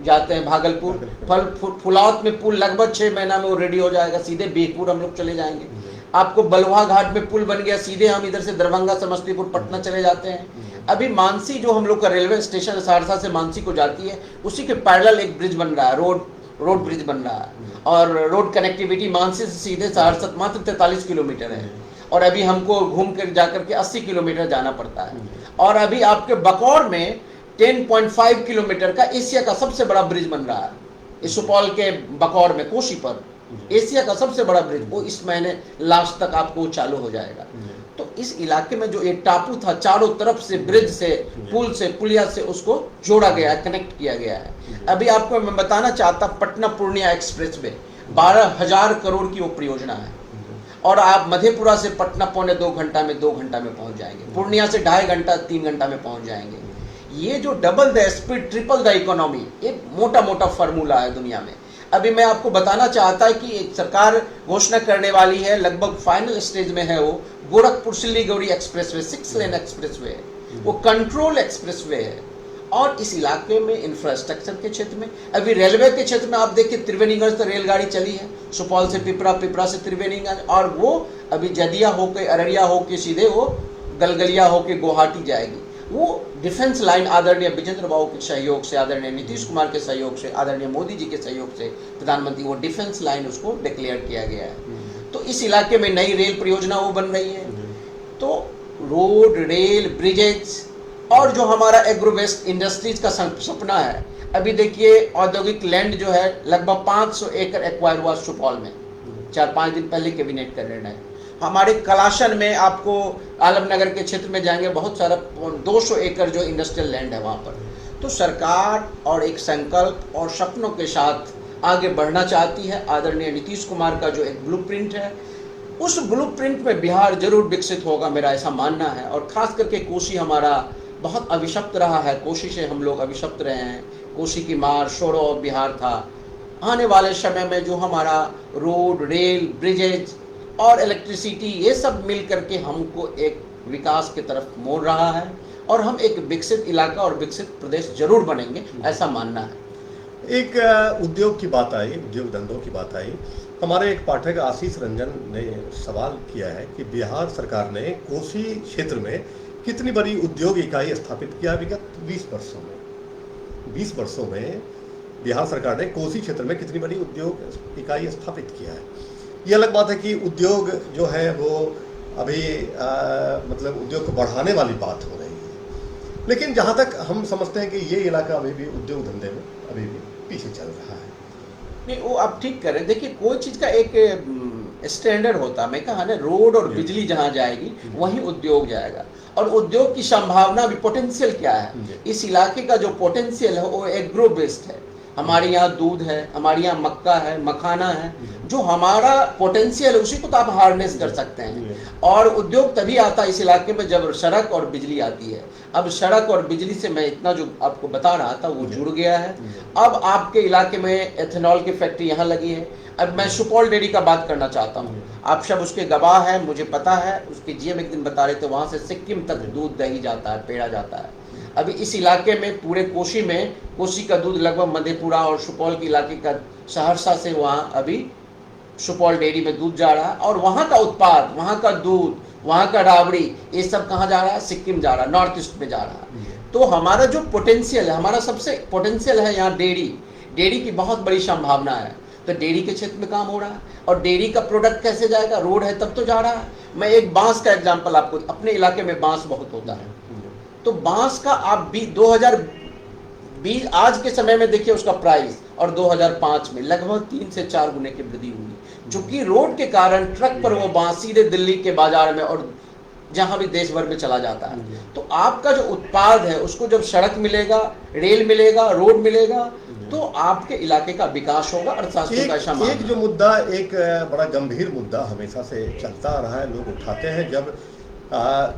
जाते हैं भागलपुर, फुलावत में पुल लगभग 6 महीना में वो रेडी हो जाएगा, सीधे बीरपुर हम लोग चले जाएंगे। आपको बलुआ घाट में पुल बन गया, सीधे हम इधर से दरभंगा, समस्तीपुर, पटना चले जाते हैं। अभी मानसी जो हम लोग का रेलवे स्टेशन सहरसा से मानसी को जाती है, उसी के पैरेलल एक ब्रिज बन रहा है, रोड ब्रिज बन रहा है, और रोड कनेक्टिविटी मानसी से सीधे सहरसा मात्र 43 किलोमीटर है, और अभी हमको घूम कर जाकर के 80 किलोमीटर जाना पड़ता है। और अभी आपके बकौर में 10.5 किलोमीटर का एशिया का सबसे बड़ा ब्रिज बन रहा है, इस सुपौल के बकौर में, कोसी पर, एशिया का सबसे बड़ा ब्रिज, वो इस महीने लास्ट तक आपको चालू हो जाएगा। तो इस इलाके में जो एक टापू था, चारों तरफ से ब्रिज से, पुल से, पुलिया से उसको जोड़ा गया है, कनेक्ट किया गया है। अभी आपको मैं बताना चाहता, पटना पूर्णिया एक्सप्रेस वे 12,000 करोड़ की वो परियोजना है, और आप मधेपुरा से पटना 2.25 घंटा में, 2 घंटा में पहुंच जाएंगे, पूर्णिया से 2.5 घंटा, 3 घंटा में पहुंच जाएंगे। ये जो double the speed triple the economy, एक मोटा मोटा फार्मूला है दुनिया में। अभी मैं आपको बताना चाहता है कि एक सरकार घोषणा करने वाली है, लगभग फाइनल स्टेज में है, वो गोरखपुर सिलीगुड़ी एक्सप्रेसवे 6 लेन एक्सप्रेसवे है, वो कंट्रोल एक्सप्रेसवे है। और इस इलाके में इंफ्रास्ट्रक्चर के क्षेत्र में, अभी रेलवे के क्षेत्र में आप देखिए त्रिवेणीगंज तो रेलगाड़ी चली है, सुपौल से पिपरा, पिपरा से त्रिवेणीगंज, और वो अभी जदिया होके, अररिया होके सीधे वो गलगलिया होके गुवाहाटी जाएगी। वो डिफेंस लाइन आदरणीय विजेंद्र बाबू के सहयोग से, आदरणीय नीतीश कुमार के सहयोग से, आदरणीय मोदी जी के सहयोग से, प्रधानमंत्री, वो डिफेंस लाइन उसको डिक्लेयर किया गया है। तो इस इलाके में नई रेल परियोजना वो बन रही है। तो रोड, रेल, ब्रिजेज, और जो हमारा एग्रो वेस्ट इंडस्ट्रीज का सपना है, अभी देखिए औद्योगिक लैंड जो है लगभग 500 एकड़ एक्वायर हुआ सुपौल में, 4-5 दिन पहले कैबिनेट का निर्णय। हमारे कलाशन में, आपको आलमनगर के क्षेत्र में जाएंगे, बहुत सारा 200 एकड़ जो इंडस्ट्रियल लैंड है वहाँ पर। तो सरकार और एक संकल्प और सपनों के साथ आगे बढ़ना चाहती है। आदरणीय नीतीश कुमार का जो एक ब्लूप्रिंट है, उस ब्लूप्रिंट में बिहार जरूर विकसित होगा, मेरा ऐसा मानना है। और खास करके कोसी हमारा बहुत अभिशप्त रहा है, कोसी से हम लोग अभिशप्त रहे हैं, कोसी की मार शोरो बिहार था। आने वाले समय में जो हमारा रोड, रेल, ब्रिजेज और इलेक्ट्रिसिटी, ये सब मिल करके हमको एक विकास की तरफ मोड़ रहा है, और हम एक विकसित इलाका और विकसित प्रदेश जरूर बनेंगे, ऐसा मानना है। एक उद्योग की बात आई, उद्योग धंधों की बात आई। हमारे एक पाठक आशीष रंजन ने सवाल किया है कि बिहार सरकार ने कोसी क्षेत्र में कितनी बड़ी उद्योग इकाई स्थापित किया विगत 20 वर्षों में। 20 वर्षों में बिहार सरकार ने कोसी क्षेत्र में कितनी बड़ी उद्योग इकाई स्थापित किया है। ये अलग बात है कि उद्योग जो है वो अभी मतलब उद्योग को बढ़ाने वाली बात हो रही है, लेकिन जहाँ तक हम समझते हैं कि ये इलाका अभी भी उद्योग धंधे में अभी भी पीछे चल रहा है। नहीं, वो आप ठीक कर रहे हैं। देखिए, कोई चीज़ का एक स्टैंडर्ड होता है। मैं कहा ना, रोड और बिजली जहाँ जाएगी वहीं उद्योग जाएगा। और उद्योग की संभावना भी, पोटेंशियल क्या है, इस इलाके का जो पोटेंशियल है वो एग्रो बेस्ड है। हमारे यहाँ दूध है, हमारे यहाँ मक्का है, मखाना है, जो हमारा पोटेंशियल है उसी को तो आप हार्नेस कर सकते हैं। और उद्योग तभी आता है इस इलाके में जब सड़क और बिजली आती है। अब सड़क और बिजली से मैं इतना जो आपको बता रहा था वो जुड़ गया है। अब आपके इलाके में एथेनॉल की फैक्ट्री यहाँ लगी है। अब मैं सुपौल डेयरी का बात करना चाहता हूँ, आप सब उसके गवाह हैं, मुझे पता है। उसके जीएम एक दिन बता रहे थे वहाँ से सिक्किम तक दूध दही जाता है, पेड़ा जाता है। अभी इस इलाके में पूरे कोसी में, कोसी का दूध लगभग मधेपुरा और सुपौल के इलाके का, सहरसा से वहाँ अभी सुपौल डेयरी में दूध जा रहा है। और वहाँ का उत्पाद, वहाँ का दूध, वहाँ का राबड़ी, ये सब कहाँ जा रहा है? सिक्किम जा रहा है, नॉर्थ ईस्ट में जा रहा है। तो हमारा जो पोटेंशियल है, हमारा सबसे पोटेंशियल है यहाँ डेयरी की बहुत बड़ी संभावना है। तो डेयरी के क्षेत्र में काम हो रहा है। और डेयरी का प्रोडक्ट कैसे जाएगा? रोड है तब तो जा रहा है। मैं एक बांस का एग्जाम्पल आपको, अपने इलाके में बांस बहुत होता है, तो बांस का आप 2020 आज के समय में देखिए उसका प्राइस, और 2005 में लगभग 3 से 4 गुने की वृद्धि हुई, चूंकि रोड के कारण ट्रक पर वो बांस सीधे दिल्ली के बाजार में और जहां भी देश भर में चला जाता है। तो आपका जो उत्पाद है उसको जब सड़क मिलेगा, रेल मिलेगा, रोड मिलेगा, तो आपके इलाके का विकास होगा। अर्थशास्त्री का ऐसा मानना एक जो मुद्दा, एक बड़ा गंभीर मुद्दा हमेशा से चलता आ रहा है, लोग उठाते हैं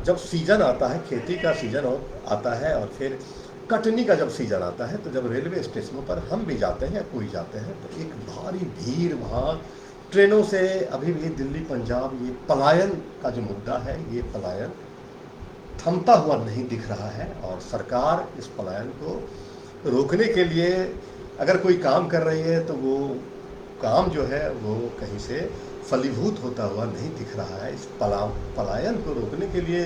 जब सीजन आता है, खेती का सीजन आता है और फिर कटनी का जब सीजन आता है, तो जब रेलवे स्टेशनों पर हम भी जाते हैं या कोई जाते हैं तो एक भारी भीड़ वहाँ ट्रेनों से, अभी भी दिल्ली पंजाब, ये पलायन का जो मुद्दा है, ये पलायन थमता हुआ नहीं दिख रहा है। और सरकार इस पलायन को रोकने के लिए अगर कोई काम कर रही है तो वो काम जो है वो कहीं से फलीभूत होता हुआ नहीं दिख रहा है। इस पलायन को रोकने के लिए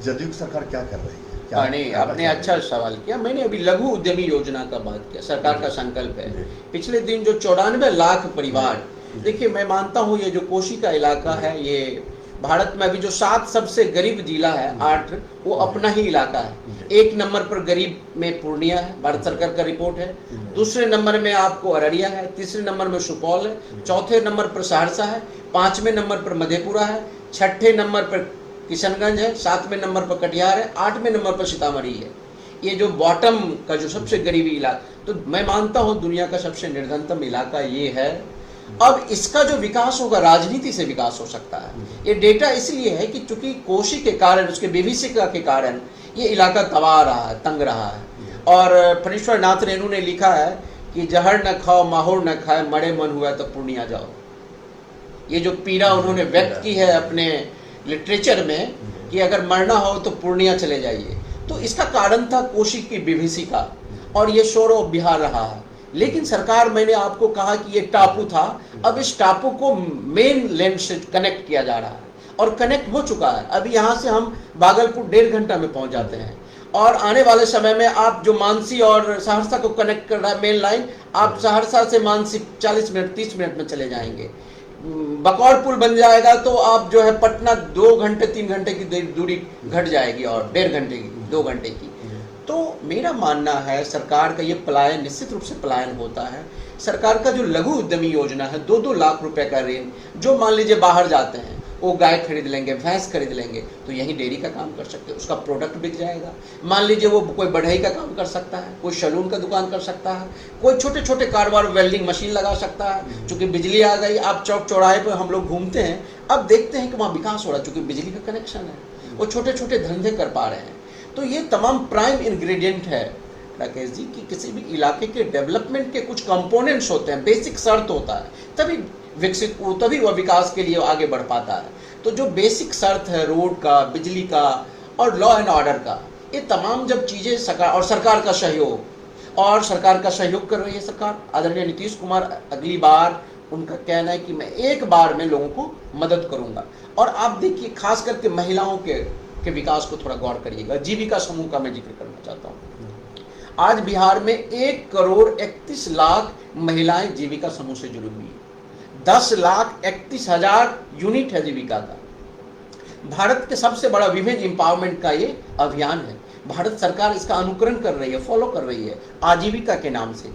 जदयू सरकार क्या कर रही है? नहीं, आपने अच्छा सवाल किया। मैंने अभी लघु उद्यमी योजना का बात किया, सरकार का संकल्प है। पिछले दिन जो 94 लाख परिवार, देखिए मैं मानता हूँ ये जो कोसी का इलाका है, ये भारत में अभी जो 7 सबसे गरीब जिला है, 8, वो अपना ही इलाका है। 1 नंबर पर गरीब में पूर्णिया है, भारत सरकार का रिपोर्ट है। दूसरे नंबर में आपको अररिया है, तीसरे नंबर में सुपौल है, चौथे नंबर पर सहरसा है, 5वें नंबर पर मधेपुरा है, 6ठे नंबर पर किशनगंज है, 7वें नंबर पर कटिहार है, 8वें नंबर पर सीतामढ़ी है। ये जो बॉटम का जो सबसे गरीबी इलाका, तो मैं मानता हूँ दुनिया का सबसे निर्धनतम इलाका ये है। अब इसका जो विकास होगा, राजनीति से विकास हो सकता है। ये डेटा इसलिए है कि चूंकि कोसी के कारण, उसके विभीषिका के कारण ये इलाका तबाह रहा है, तंग रहा है। और फणीश्वर नाथ रेणु ने लिखा है कि जहर न खाओ माहौर न खाए, मरे मन हुआ तो पूर्णिया जाओ। ये जो पीड़ा उन्होंने व्यक्त की है अपने लिटरेचर में कि अगर मरना हो तो पूर्णिया चले जाइए, तो इसका कारण था कोसी की विभीषिका, और ये शोर बिहार रहा है। लेकिन सरकार, मैंने आपको कहा कि ये टापू था, अब इस टापू को मेन लैंड से कनेक्ट किया जा रहा है और कनेक्ट हो चुका है। अभी यहाँ से हम भागलपुर 1.5 घंटा में पहुँच जाते हैं, और आने वाले समय में आप जो मानसी और सहरसा को कनेक्ट कर रहा है मेन लाइन, आप सहरसा से मानसी 40 मिनट 30 मिनट में चले जाएंगे। बकौर पुल बन जाएगा तो आप जो है पटना 2 घंटे 3 घंटे की दूरी घट जाएगी, और 1.5 घंटे की, 2 घंटे की। तो मेरा मानना है सरकार का ये पलायन, निश्चित रूप से पलायन होता है। सरकार का जो लघु उद्यमी योजना है, 2-2 लाख रुपए का ऋण, जो मान लीजिए बाहर जाते हैं, वो गाय खरीद लेंगे, भैंस खरीद लेंगे, तो यहीं डेयरी का काम कर सकते हैं, उसका प्रोडक्ट बिक जाएगा। मान लीजिए वो कोई बढ़ई का काम कर सकता है, कोई सैलून का दुकान कर सकता है, कोई छोटे छोटे कारोबार, वेल्डिंग मशीन लगा सकता है। चूंकि बिजली आ गई, आप चौक चौराहे पर हम लोग घूमते हैं, अब देखते हैं कि वहाँ विकास हो रहा है, चूंकि बिजली का कनेक्शन है, वो छोटे छोटे धंधे कर पा रहे हैं। तो ये तमाम प्राइम इंग्रेडिएंट है राकेश जी कि किसी भी इलाके के डेवलपमेंट के कुछ कंपोनेंट्स होते हैं, बेसिक शर्त होता है, तभी विकसित, तभी वह विकास के लिए आगे बढ़ पाता है। तो जो बेसिक शर्त है रोड का, बिजली का और लॉ एंड ऑर्डर का, ये तमाम जब चीज़ें सरकार का सहयोग, और सरकार का सहयोग कर रही है सरकार। आदरणीय नीतीश कुमार, अगली बार उनका कहना है कि मैं एक बार में लोगों को मदद करूंगा। और आप देखिए, खास करके महिलाओं के विकास को थोड़ा गौर करिएगा। जीविका समूह का मैं जिक्र करना चाहता हूँ। आज बिहार में 1,31,00,000 महिलाएं जीविका समूह से जुड़ी हुई है। 10,31,000 यूनिट है जीविका का। भारत के सबसे बड़ा विमेन एम्पावरमेंट का ये अभियान है। भारत सरकार इसका अनुकरण कर रही है, फॉलो कर रही है आजीविका के नाम से।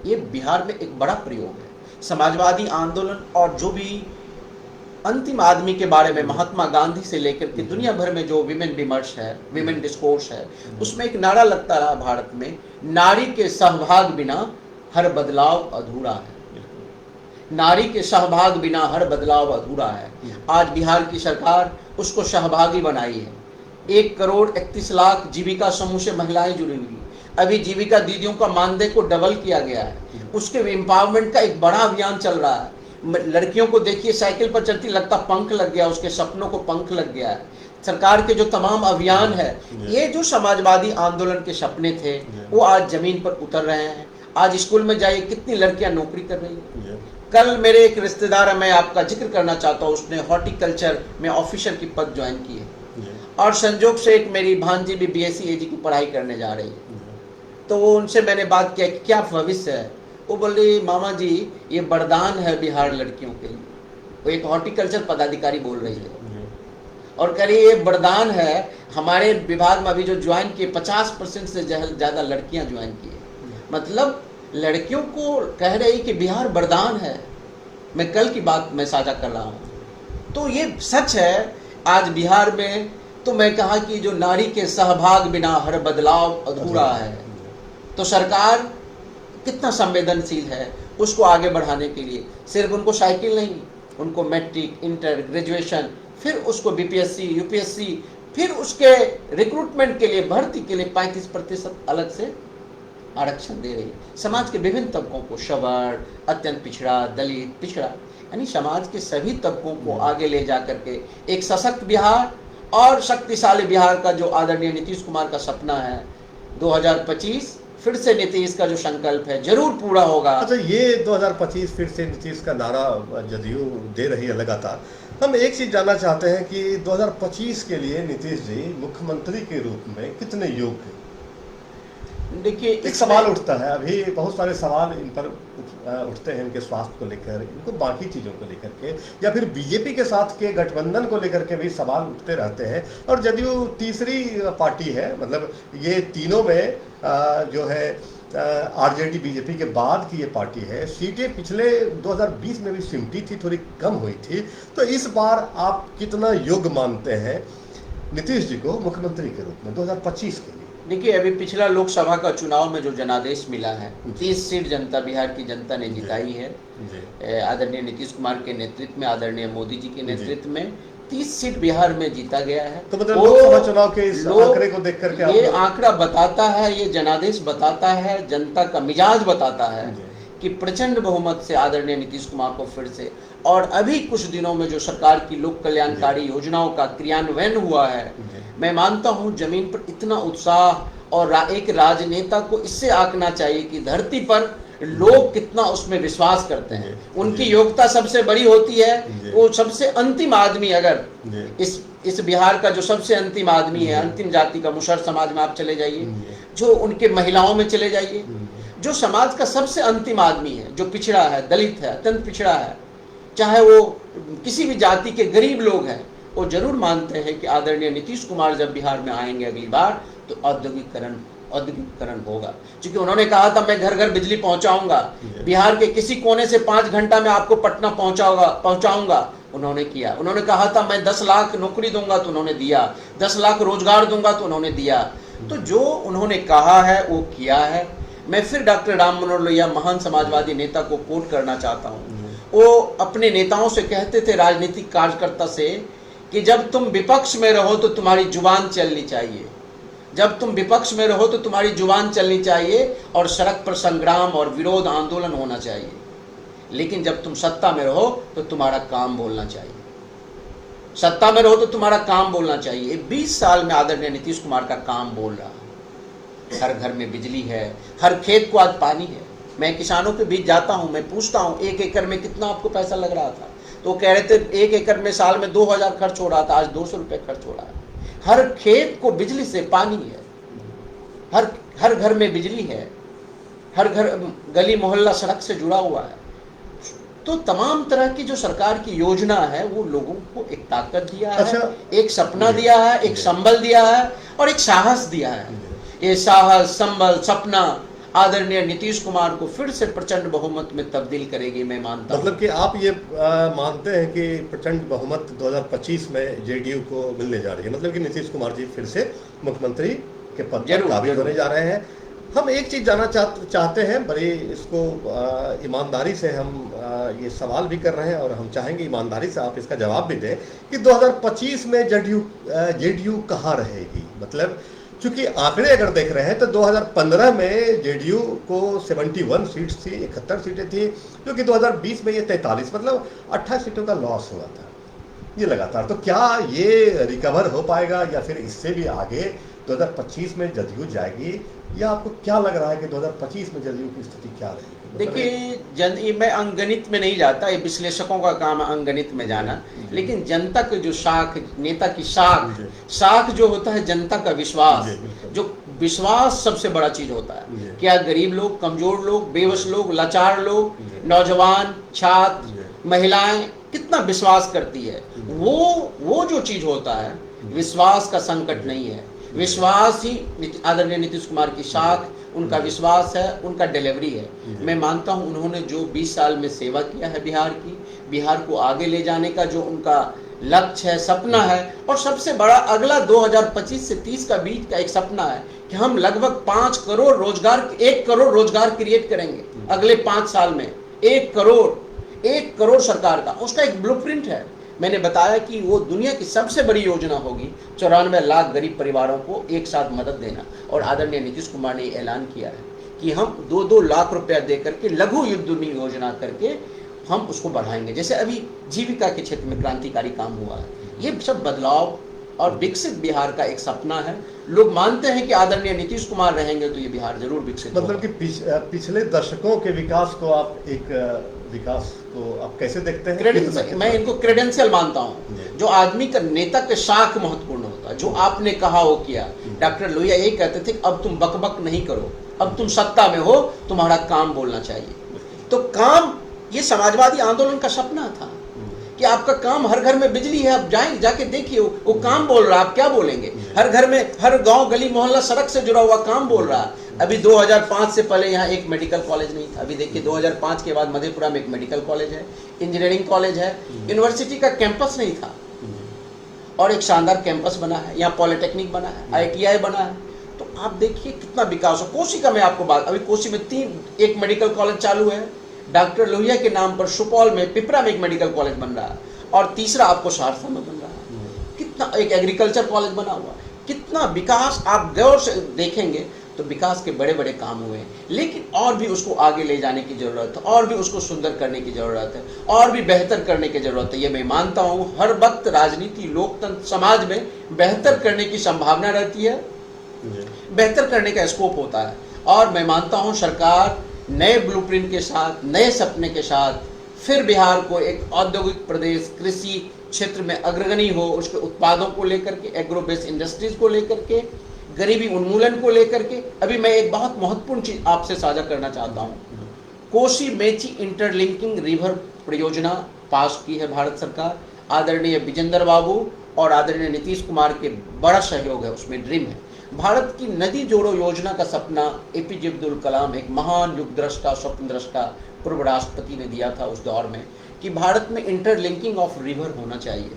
ये बिहार में एक बड़ा प्रयोग है। समाजवादी आंदोलन और जो भी अंतिम आदमी के बारे में महात्मा गांधी से लेकर के दुनिया भर में जो विमेन डिमर्स है, विमेन डिस्कोर्स है, उसमें एक नारा लगता रहा भारत में, नारी के सहभाग बिना हर बदलाव अधूरा है। नारी के सहभाग बिना हर बदलाव अधूरा है। आज बिहार की सरकार उसको सहभागी बनाई है। 1,31,00,000 जीविका समूह से महिलाएं जुड़ी हुई। अभी जीविका दीदियों का मानदेय को डबल किया गया है। उसके एम्पावरमेंट का एक बड़ा अभियान चल रहा है। लड़कियों को देखिए साइकिल पर चलती, लगता पंख लग गया, उसके सपनों को पंख लग गया है। सरकार के जो तमाम अभियान है, ये जो समाजवादी आंदोलन के सपने थे वो आज जमीन पर उतर रहे हैं। आज स्कूल में जाइए, कितनी लड़कियां नौकरी कर रही हैं। कल मेरे एक रिश्तेदार है, मैं आपका जिक्र करना चाहता हूँ, उसने हॉर्टिकल्चर में ऑफिसर की पद ज्वाइन की है और संजोग से एक मेरी भांजी भी BSc AG की पढ़ाई करने जा रही है। तो वो उनसे मैंने बात किया कि क्या भविष्य है। वो बोली, मामा जी ये वरदान है बिहार लड़कियों के लिए। वो एक हॉर्टिकल्चर पदाधिकारी बोल रही है और कह रही ये वरदान है। हमारे विभाग में अभी जो ज्वाइन किए 50% से ज़्यादा लड़कियां ज्वाइन की है। मतलब लड़कियों को कह रही कि बिहार वरदान है। मैं कल की बात मैं साझा कर रहा हूँ। तो ये सच है आज बिहार में। तो मैं कहा कि जो नारी के सहभाग बिना हर बदलाव अधूरा है। तो सरकार कितना संवेदनशील है उसको आगे बढ़ाने के लिए। सिर्फ उनको साइकिल नहीं, उनको मैट्रिक, इंटर, ग्रेजुएशन, फिर उसको BPSC, UPSC, फिर उसके रिक्रूटमेंट के लिए, भर्ती के लिए 35% अलग से आरक्षण दे रही है। समाज के विभिन्न तबकों को, सवर्ण, अत्यंत पिछड़ा, दलित, पिछड़ा, यानी समाज के सभी तबकों को आगे ले जा करके एक सशक्त बिहार और शक्तिशाली बिहार का जो आदरणीय नीतीश कुमार का सपना है 2025 फिर से नीतीश का जो संकल्प है जरूर पूरा होगा। अच्छा, ये 2025 फिर से नीतीश का नारा जदयू दे रही है लगातार। हम एक चीज जानना चाहते हैं कि 2025 के लिए नीतीश जी मुख्यमंत्री के रूप में कितने योग्य हैं? देखिए, एक सवाल उठता है, अभी बहुत सारे सवाल इन पर उठते हैं, इनके स्वास्थ्य को लेकर, इनको बाकी चीज़ों को लेकर के, या फिर बीजेपी के साथ के गठबंधन को लेकर के भी सवाल उठते रहते हैं। और जदयू तीसरी पार्टी है, मतलब ये तीनों में जो है RJD BJP के बाद की ये पार्टी है। सीटें पिछले 2020 में भी सिमटी थी, थोड़ी कम हुई थी। तो इस बार आप कितना योग्य मानते हैं नीतीश जी को मुख्यमंत्री के रूप में 2025 के लिए? देखिए, अभी पिछला लोकसभा का चुनाव में जो जनादेश मिला है, 30 सीट जनता, बिहार की जनता ने जिताई है। आदरणीय नीतीश कुमार के नेतृत्व में, आदरणीय मोदी जी के नेतृत्व में 30 सीट बिहार में जीता गया है। तो मतलब लोकसभा चुनाव के इस आंकड़े को देख करके ये आंकड़ा बताता है, ये जनादेश बताता है, जनता का मिजाज बताता है कि प्रचंड बहुमत से आदरणीय नीतीश कुमार को फिर से, और अभी कुछ दिनों में जो सरकार की लोक कल्याणकारी योजनाओं का क्रियान्वयन हुआ है, मैं मानता हूं जमीन पर इतना उत्साह, और एक राजनेता को इससे आंकना चाहिए कि धरती पर लोग कितना उसमें विश्वास करते हैं। उनकी योग्यता सबसे बड़ी होती है। वो सबसे अंतिम आदमी, अगर इस बिहार का जो सबसे अंतिम आदमी है, अंतिम जाति का, मुसहर समाज में आप चले जाइए, जो उनके महिलाओं में चले जाइए, जो समाज का सबसे अंतिम आदमी है, जो पिछड़ा है, दलित है, अत्यंत पिछड़ा है, चाहे वो किसी भी जाति के गरीब लोग हैं, वो जरूर मानते हैं कि आदरणीय नीतीश कुमार जब बिहार में आएंगे अगली बार तो औद्योगिकरण होगा। क्योंकि उन्होंने कहा था मैं घर घर बिजली पहुंचाऊंगा, बिहार के किसी कोने से 5 घंटा में आपको पटना पहुंचाऊंगा। उन्होंने किया। उन्होंने कहा था मैं 10 लाख नौकरी दूंगा, तो उन्होंने दिया। 10 लाख रोजगार दूंगा, तो उन्होंने दिया। तो जो उन्होंने कहा है वो किया है। मैं फिर डॉक्टर राम मनोहर लोहिया, महान समाजवादी नेता को कोट करना चाहता हूँ। वो अपने नेताओं से कहते थे, राजनीतिक कार्यकर्ता से, कि जब तुम विपक्ष में रहो तो तुम्हारी जुबान चलनी चाहिए, जब तुम विपक्ष में रहो तो तुम्हारी जुबान चलनी चाहिए और सड़क पर संग्राम और विरोध आंदोलन होना चाहिए, लेकिन जब तुम सत्ता में रहो तो तुम्हारा काम बोलना चाहिए। सत्ता में रहो तो तुम्हारा काम बोलना चाहिए। 20 साल में आदरणीय नीतीश कुमार का काम बोल रहा है। हर घर में बिजली है, हर खेत को आज पानी है। मैं किसानों के बीच जाता हूं, मैं पूछता हूं 1 एकड़ में कितना आपको पैसा लग रहा था, तो कह रहे थे 1 एकड़ में साल में 2000 खर्च हो रहा था, आज 200 रुपये खर्च हो रहा है। हर खेत को बिजली से पानी है, हर हर घर में बिजली है, हर घर गली मोहल्ला सड़क से जुड़ा हुआ है। तो तमाम तरह की जो सरकार की योजना है वो लोगों को एक ताकत दिया है, अच्छा, एक सपना दिया है, एक संबल दिया है और एक साहस दिया है। ये साहस, संबल, सपना आदरणीय नीतीश कुमार को फिर से प्रचंड बहुमत में तब्दील करेगी, मैं मानता हूं। मतलब कि आप ये मानते हैं कि प्रचंड बहुमत 2025 में जेडीयू को मिलने जा रही है, मतलब कि नीतीश कुमार जी फिर से मुख्यमंत्री के पद पर काबिज होने जा रहे हैं। हम एक चीज़ जानना चाहते हैं, बड़ी इसको ईमानदारी से हम ये सवाल भी कर रहे हैं और हम चाहेंगे ईमानदारी से आप इसका जवाब भी दें कि 2025 में जेडीयू कहाँ रहेगी। मतलब चूंकि आंकड़े अगर देख रहे हैं तो 2015 में जेडीयू को 71 सीट्स थी, 71 सीटें थी, जो कि 2020 में ये 43, मतलब 28 सीटों का लॉस हुआ था ये लगातार। तो क्या ये रिकवर हो पाएगा या फिर इससे भी आगे 2025 में जदयू जाएगी, या आपको क्या लग रहा है कि 2025 में जदयू की स्थिति क्या रहेगी? देखिए, मैं अंगणित में नहीं जाता, ये विश्लेषकों का काम है अंगणित में जाना, लेकिन जनता के जो शाख, नेता की शाख जो होता है जनता का विश्वास, जो विश्वास सबसे बड़ा चीज होता है। क्या गरीब लोग, कमजोर लोग, बेबस लोग, लाचार लोग, नौजवान, छात्र, महिलाएं कितना विश्वास करती है, वो जो चीज होता है, विश्वास का संकट नहीं है। विश्वास ही आदरणीय नीतीश कुमार की शाख, उनका विश्वास है, उनका डिलीवरी है। मैं मानता हूं उन्होंने जो 20 साल में सेवा किया है बिहार की, बिहार को आगे ले जाने का जो उनका लक्ष्य है, सपना है, और सबसे बड़ा अगला 2025 से 30 का बीच का एक सपना है कि हम लगभग 1 करोड़ रोजगार क्रिएट करेंगे अगले 5 साल में। 1 करोड़ सरकार का उसका एक ब्लूप्रिंट है। मैंने बताया कि वो दुनिया की सबसे बड़ी योजना होगी 94 लाख गरीब परिवारों को एक साथ मदद देना, और आदरणीय नीतीश कुमार ने ऐलान किया है कि हम 2-2 लाख रुपया देकर के लघु युद्धनी योजना करके हम उसको बढ़ाएंगे। जैसे अभी जीविका के क्षेत्र में क्रांतिकारी काम हुआ है, ये सब बदलाव और विकसित बिहार का एक सपना है। लोग मानते हैं कि आदरणीय नीतीश कुमार रहेंगे तो ये बिहार जरूर विकसित मतलब कि पिछले दशकों के विकास को आप विकास को आप कैसे देखते हैं? मैं इनको क्रेडेंशियल मानता हूं। जो आदमी का, नेता के शाख महत्वपूर्ण होता है। जो आपने कहा वो किया। डॉक्टर लोहिया यही कहते थे, अब तुम बकबक नहीं करो, अब तुम सत्ता में हो, तुम्हारा काम बोलना चाहिए। तो काम, ये समाजवादी आंदोलन का सपना था कि आपका काम, हर घर में बिजली है, आप जाके देखिए, वो काम बोल रहा है, आप क्या बोलेंगे? हर घर में, हर गांव गली मोहल्ला सड़क से जुड़ा हुआ काम बोल रहा है। अभी 2005 से पहले यहाँ एक मेडिकल कॉलेज नहीं था। अभी देखिए 2005 के बाद मधेपुरा में एक मेडिकल कॉलेज है, इंजीनियरिंग कॉलेज है, यूनिवर्सिटी का कैंपस नहीं था और एक शानदार कैंपस बना है, यहाँ पॉलिटेक्निक बना है, ITI बना है। तो आप देखिए कितना विकास हो। कोसी का मैं आपको बात, अभी कोसी में एक मेडिकल कॉलेज चालू है, डॉक्टर लोहिया के नाम पर सुपौल में, पिपरा में एक मेडिकल कॉलेज बन रहा है, और तीसरा आपको सहरसा में बन रहा है। कितना, एक एग्रीकल्चर कॉलेज बना हुआ है। कितना विकास आप गौर से देखेंगे तो विकास के बड़े बड़े काम हुए हैं, लेकिन और भी उसको आगे ले जाने की जरूरत है, और भी उसको सुंदर करने की जरूरत है, और भी बेहतर करने की जरूरत है। ये मैं मानता हूँ। हर वक्त राजनीति, लोकतंत्र, समाज में बेहतर करने की संभावना रहती है, बेहतर करने का स्कोप होता है। और मैं मानता हूँ सरकार नए ब्लूप्रिंट के साथ, नए सपने के साथ फिर बिहार को एक औद्योगिक प्रदेश, कृषि क्षेत्र में अग्रगणी हो, उसके उत्पादों को लेकर के, एग्रो बेस्ड इंडस्ट्रीज को लेकर के, गरीबी उन्मूलन को लेकर के। अभी मैं एक बहुत महत्वपूर्ण चीज आपसे साझा करना चाहता हूँ। कोसी मेची इंटरलिंकिंग रिवर परियोजना पास की है भारत सरकार। आदरणीय विजेंद्र बाबू और आदरणीय नीतीश कुमार के बड़ा सहयोग है, उसमें ड्रीम है। भारत की नदी जोड़ो योजना का सपना APJ अब्दुल कलाम, एक महान युग दृष्टा, स्वप्न दृष्टा, पूर्व राष्ट्रपति ने दिया था उस दौर में कि भारत में इंटरलिंकिंग ऑफ रिवर होना चाहिए।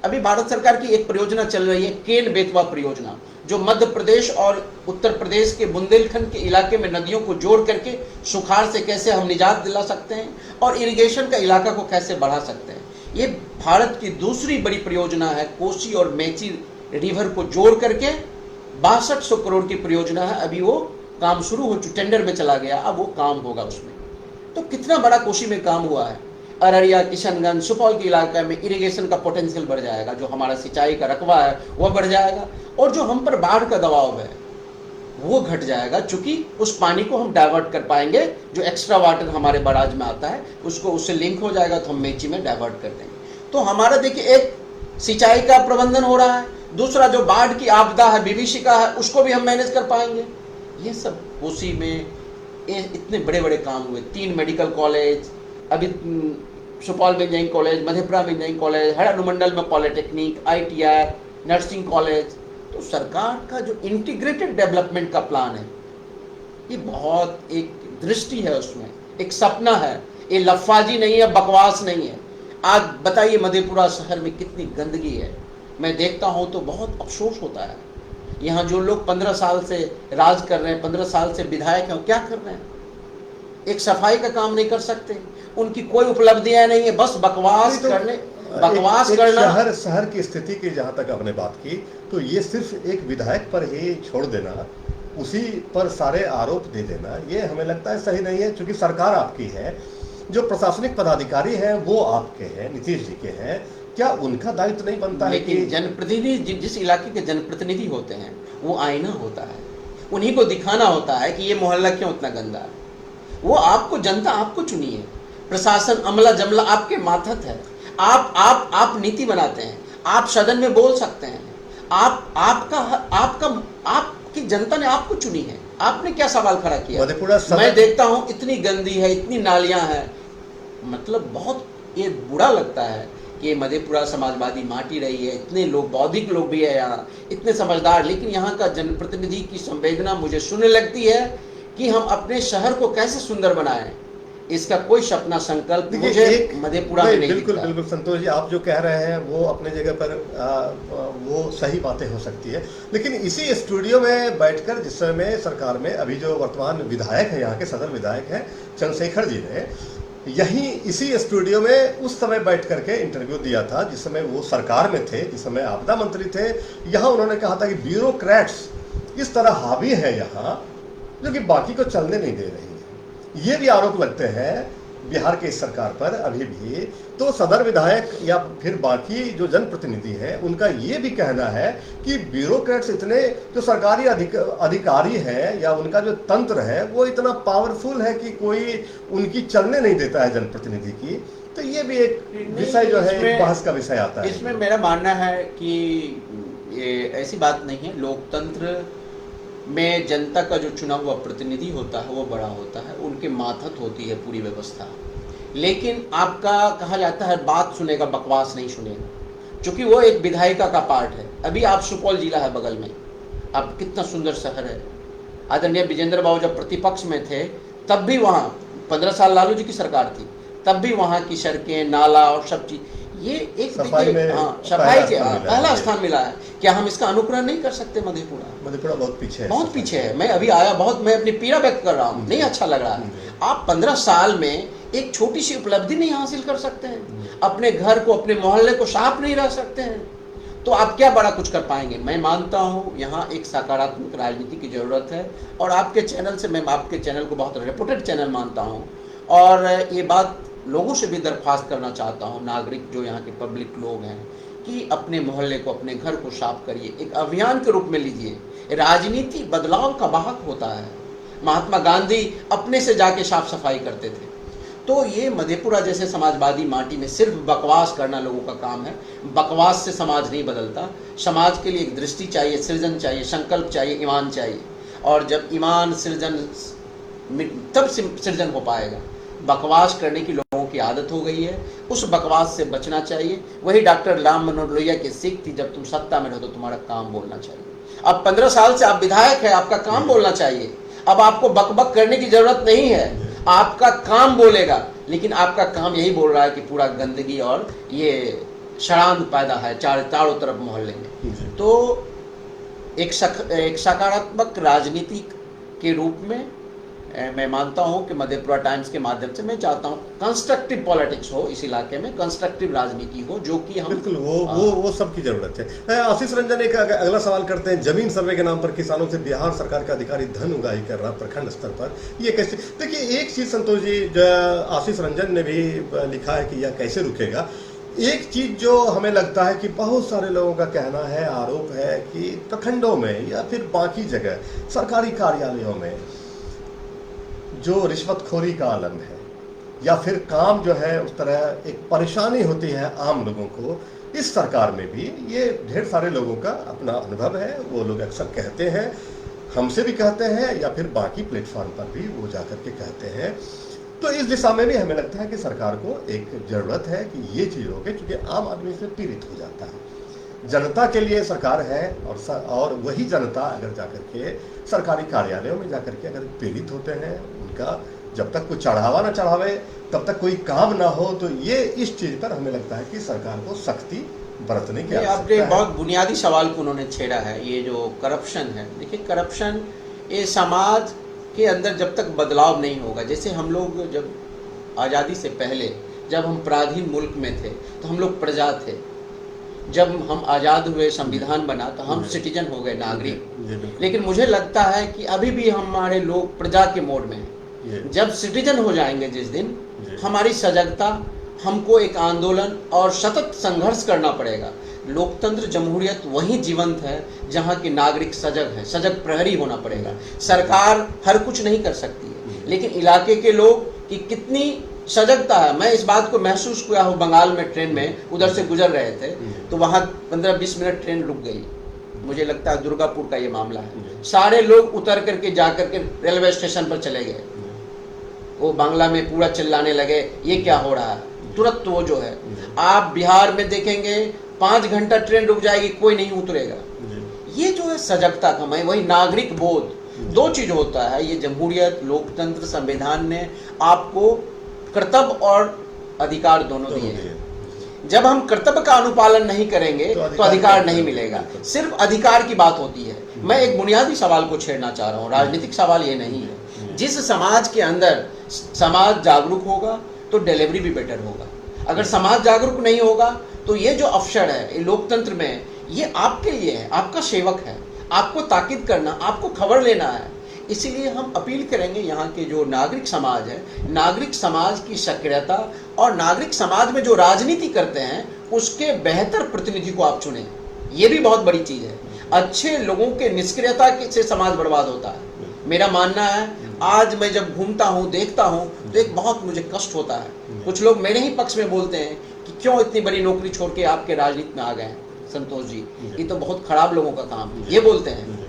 अभी भारत सरकार की एक परियोजना चल रही है, केन बेतवा परियोजना, जो मध्य प्रदेश और उत्तर प्रदेश के बुंदेलखंड के इलाके में नदियों को जोड़ करके सुखाड़ से कैसे हम निजात दिला सकते हैं और इरिगेशन का इलाका को कैसे बढ़ा सकते हैं। ये भारत की दूसरी बड़ी परियोजना है। कोसी और मेची रिवर को जोड़ करके 6200 करोड़ की परियोजना है। अभी वो काम शुरू हो चुका, टेंडर में चला गया, अब वो काम होगा उसमें। तो कितना बड़ा कोसी में काम हुआ है। अररिया, किशनगंज, सुपौल के इलाके में इरिगेशन का पोटेंशियल बढ़ जाएगा, जो हमारा सिंचाई का रकबा है वह बढ़ जाएगा, और जो हम पर बाढ़ का दबाव है वो घट जाएगा, चूंकि उस पानी को हम डाइवर्ट कर पाएंगे। जो एक्स्ट्रा वाटर हमारे बराज में आता है उसको, उससे लिंक हो जाएगा तो हम मेची में डाइवर्ट कर देंगे। तो हमारा देखिए, एक सिंचाई का प्रबंधन हो रहा है, दूसरा जो बाढ़ की आपदा है, विभीषिका है, उसको भी हम मैनेज कर पाएंगे। ये सब कोसी में ये इतने बड़े बड़े काम हुए, 3 मेडिकल कॉलेज, अभी सुपौल में इंजीनियरिंग कॉलेज, मधेपुरा में इंजीनियरिंग कॉलेज, हर अनुमंडल में पॉलिटेक्निक, ITI, नर्सिंग कॉलेज। तो सरकार का जो इंटीग्रेटेड डेवलपमेंट का प्लान है, ये बहुत एक दृष्टि है, उसमें एक सपना है, ये लफ्फाजी नहीं है, बकवास नहीं है। आज बताइए मधेपुरा शहर में कितनी गंदगी है, मैं देखता हूँ तो बहुत अफसोस होता है। यहाँ जो लोग 15 साल से राज कर रहे हैं, 15 साल से विधायक हैं, क्या कर रहे हैं? एक सफाई का काम नहीं कर सकते, उनकी कोई उपलब्धियां नहीं है, बस बकवास करने, बकवास करना। शहर की स्थिति की जहां तक आपने बात की, तो ये सिर्फ एक विधायक पर ही छोड़ देना, उसी पर सारे आरोप दे देना, ये हमें लगता है सही नहीं है। क्योंकि सरकार आपकी है, जो प्रशासनिक पदाधिकारी हैं वो आपके हैं, नीतीश जी के हैं, क्या उनका दायित्व नहीं बनता है कि जनप्रतिनिधि, जिस इलाके के जनप्रतिनिधि होते हैं, वो आईना होता है, उन्हीं को दिखाना होता है कि ये मोहल्ला क्यों इतना गंदा है। वो आपको, जनता आपको चुनी है, प्रशासन अमला जमला आपके माथत है, आप नीति बनाते हैं, आप सदन में बोल सकते हैं, आपकी जनता ने आपको चुनी है, आपने क्या सवाल खड़ा किया? मैं देखता हूं इतनी गंदी है, इतनी नालियां हैं, मतलब बहुत ये बुरा लगता है कि मधेपुरा समाजवादी माटी रही है, इतने लोग, बौद्धिक लोग भी है यहाँ, इतने समझदार, लेकिन यहाँ का जनप्रतिनिधि की संवेदना मुझे शून्य लगती है कि हम अपने शहर को कैसे सुंदर बनाएं, इसका कोई सपना संकल्प मुझे मधेपुरा में नहीं बिल्कुल दिखता। बिल्कुल संतोष जी, आप जो कह रहे हैं वो अपने जगह पर वो सही बातें हो सकती है, लेकिन इसी स्टूडियो में बैठकर जिस समय सरकार में अभी जो वर्तमान विधायक है, यहाँ के सदर विधायक हैं चंद्रशेखर जी ने, यहीं इसी स्टूडियो में उस समय बैठ करके इंटरव्यू दिया था जिस समय वो सरकार में थे, जिस समय आपदा मंत्री थे। यहाँ उन्होंने कहा था कि ब्यूरोक्रेट्स इस तरह हावी है यहाँ, जो कि बाकी को चलने नहीं दे रही है। ये भी आरोप लगते हैं बिहार के इस सरकार पर अभी भी। तो सदर विधायक या फिर बाकी जो जनप्रतिनिधि हैं, उनका ये भी कहना है कि ब्यूरोक्रेट्स इतने, जो सरकारी अधिकारी हैं या उनका जो तंत्र है वो इतना पावरफुल है कि कोई उनकी चलने नहीं देता है जनप्रतिनिधि की। तो ये भी एक विषय जो है, एक बहस का विषय आता है। इसमें मेरा मानना है कि ये ऐसी बात नहीं है, लोकतंत्र में जनता का जो चुना हुआ प्रतिनिधि होता है वो बड़ा होता है, उनके माथत होती है पूरी व्यवस्था। लेकिन आपका कहा जाता है बात सुनेगा, बकवास नहीं सुनेगा, क्योंकि वो एक विधायिका का पार्ट है। अभी आप सुपौल जिला है बगल में, आप कितना सुंदर शहर है। आदरणीय विजेंद्र बाबू जब प्रतिपक्ष में थे तब भी वहाँ 15 साल लालू जी की सरकार थी, तब भी वहाँ की सड़कें, नाला और सब चीज, ये एक सफाई में सफाई के पहला स्थान मिला है। क्या हम इसका अनुकरण नहीं कर सकते? मधेपुरा बहुत पीछे है, बहुत पीछे है। मैं अभी आया, बहुत मैं अपनी पीड़ा व्यक्त कर रहा हूँ, नहीं अच्छा लग रहा है। आप 15 साल में एक छोटी सी उपलब्धि नहीं हासिल कर सकते हैं, अपने घर को, अपने मोहल्ले को साफ नहीं रख सकते हैं, तो आप क्या बड़ा कुछ कर पाएंगे? मैं मानता हूँ यहाँ एक सकारात्मक राजनीति की जरूरत है, और आपके चैनल से, मैं आपके चैनल को बहुत रेपुटेड चैनल मानता हूँ, और ये बात लोगों से भी दरख्वास्त करना चाहता हूँ, नागरिक जो यहाँ के पब्लिक लोग हैं, कि अपने मोहल्ले को, अपने घर को साफ करिए, एक अभियान के रूप में लीजिए। राजनीति बदलाव का वाहक होता है। महात्मा गांधी अपने से जाके साफ सफाई करते थे। तो ये मधेपुरा जैसे समाजवादी माटी में सिर्फ बकवास करना लोगों का काम है। बकवास से समाज नहीं बदलता। समाज के लिए एक दृष्टि चाहिए, सृजन चाहिए, संकल्प चाहिए, ईमान चाहिए, और जब ईमान सृजन, तब सृजन हो पाएगा। बकवास करने की लोगों की आदत हो गई है, उस बकवास से बचना चाहिए। वही डॉक्टर राम मनोहर लोहिया की सीख थी, जब तुम सत्ता में रहो तो तुम्हारा काम बोलना चाहिए। अब 15 साल से आप विधायक हैं, आपका काम बोलना चाहिए। अब आपको बकबक करने की जरूरत नहीं है, आपका काम बोलेगा। लेकिन आपका काम यही बोल रहा है कि पूरा गंदगी और ये शराब पैदा है चारों तरफ मोहल्ले में। तो एक सकारात्मक राजनीति के रूप में मैं मानता हूं कि मधेपुरा टाइम्स के माध्यम से मैं चाहता हूं कंस्ट्रक्टिव पॉलिटिक्स हो इस इलाके में, कंस्ट्रक्टिव राजनीति हो, जो कि हम बिल्कुल वो सब की जरूरत है। आशीष रंजन एक अगला सवाल करते हैं, जमीन सर्वे के नाम पर किसानों से बिहार सरकार का अधिकारी धन उगाही कर रहा प्रखंड स्तर पर, ये कैसे? देखिए एक चीज संतोष जी, आशीष रंजन ने भी लिखा है कि यह कैसे रुकेगा। एक चीज जो हमें लगता है कि बहुत सारे लोगों का कहना है, आरोप है कि प्रखंडों में या फिर बाकी जगह सरकारी कार्यालयों में जो रिश्वतखोरी का आलम है, या फिर काम जो है उस तरह एक परेशानी होती है आम लोगों को, इस सरकार में भी ये ढेर सारे लोगों का अपना अनुभव है। वो लोग अक्सर कहते हैं, हमसे भी कहते हैं या फिर बाकी प्लेटफॉर्म पर भी वो जाकर के कहते हैं। तो इस दिशा में भी हमें लगता है कि सरकार को एक ज़रूरत है कि ये चीज़ हो गई, क्योंकि आम आदमी से पीड़ित हो जाता है। जनता के लिए सरकार है, और वही जनता अगर जाकर के सरकारी कार्यालयों में जाकर के अगर पीड़ित होते हैं, उनका जब तक कोई चढ़ावा ना चढ़ावे तब तक कोई काम ना हो, तो ये इस चीज़ पर हमें लगता है कि सरकार को सख्ती बरतने की आवश्यकता आपने है। बहुत बुनियादी सवाल को उन्होंने छेड़ा है, ये जो करप्शन है। देखिए, करप्शन ये समाज के अंदर जब तक बदलाव नहीं होगा, जैसे हम लोग जब आज़ादी से पहले जब हम पराधीन मुल्क में थे तो हम लोग प्रजा थे, जब हम आज़ाद हुए संविधान बना तो हम सिटीजन हो गए, नागरिक। लेकिन मुझे लगता है कि अभी भी हमारे लोग प्रजा के मोड में हैं। जब सिटीजन हो जाएंगे जिस दिन, हमारी सजगता, हमको एक आंदोलन और सतत संघर्ष करना पड़ेगा। लोकतंत्र जमहूरियत वही जीवंत है जहाँ के नागरिक सजग है, सजग प्रहरी होना पड़ेगा। सरकार हर कुछ नहीं कर सकती है, लेकिन इलाके के लोग की कितनी सजगता है। मैं इस बात को महसूस किया हूँ, बंगाल में ट्रेन में उधर से गुजर रहे थे तो वहाँ 15-20 मिनट ट्रेन रुक गई। मुझे लगता है दुर्गापुर का ये मामला है। सारे लोग उतर करके जाकर के रेलवे स्टेशन पर चले गए, वो बांग्ला में पूरा चिल्लाने लगे, ये क्या हो रहा है। तुरंत वो जो है, आप बिहार में देखेंगे 5 घंटा ट्रेन रुक जाएगी, कोई नहीं उतरेगा। ये जो है सजगता का, मैं वही नागरिक बोध, दो चीज होता है। ये जमहूरियत, लोकतंत्र, संविधान ने आपको कर्तव्य और अधिकार दोनों दिए हैं। जब हम कर्तव्य का अनुपालन नहीं करेंगे तो अधिकार नहीं मिलेगा। सिर्फ अधिकार की बात होती है। मैं एक बुनियादी सवाल को छेड़ना चाह रहा हूँ, राजनीतिक सवाल ये नहीं है। जिस समाज के अंदर समाज जागरूक होगा तो डिलीवरी भी बेटर होगा। अगर समाज जागरूक नहीं होगा तो ये जो अवसर है ये लोकतंत्र में, ये आपके लिए है, आपका सेवक है, आपको ताकीद करना, आपको खबर लेना है। इसीलिए हम अपील करेंगे यहाँ के जो नागरिक समाज है, नागरिक समाज की सक्रियता और नागरिक समाज में जो राजनीति करते हैं उसके बेहतर प्रतिनिधि को आप चुनें। ये भी बहुत बड़ी चीज़ है। अच्छे लोगों के निष्क्रियता से समाज बर्बाद होता है, मेरा मानना है। आज मैं जब घूमता हूँ, देखता हूँ तो एक बहुत मुझे कष्ट होता है। कुछ लोग मेरे ही पक्ष में बोलते हैं कि क्यों इतनी बड़ी नौकरी छोड़ के आपके राजनीति में आ गए हैं संतोष जी, ये तो बहुत खराब लोगों का काम, ये बोलते हैं।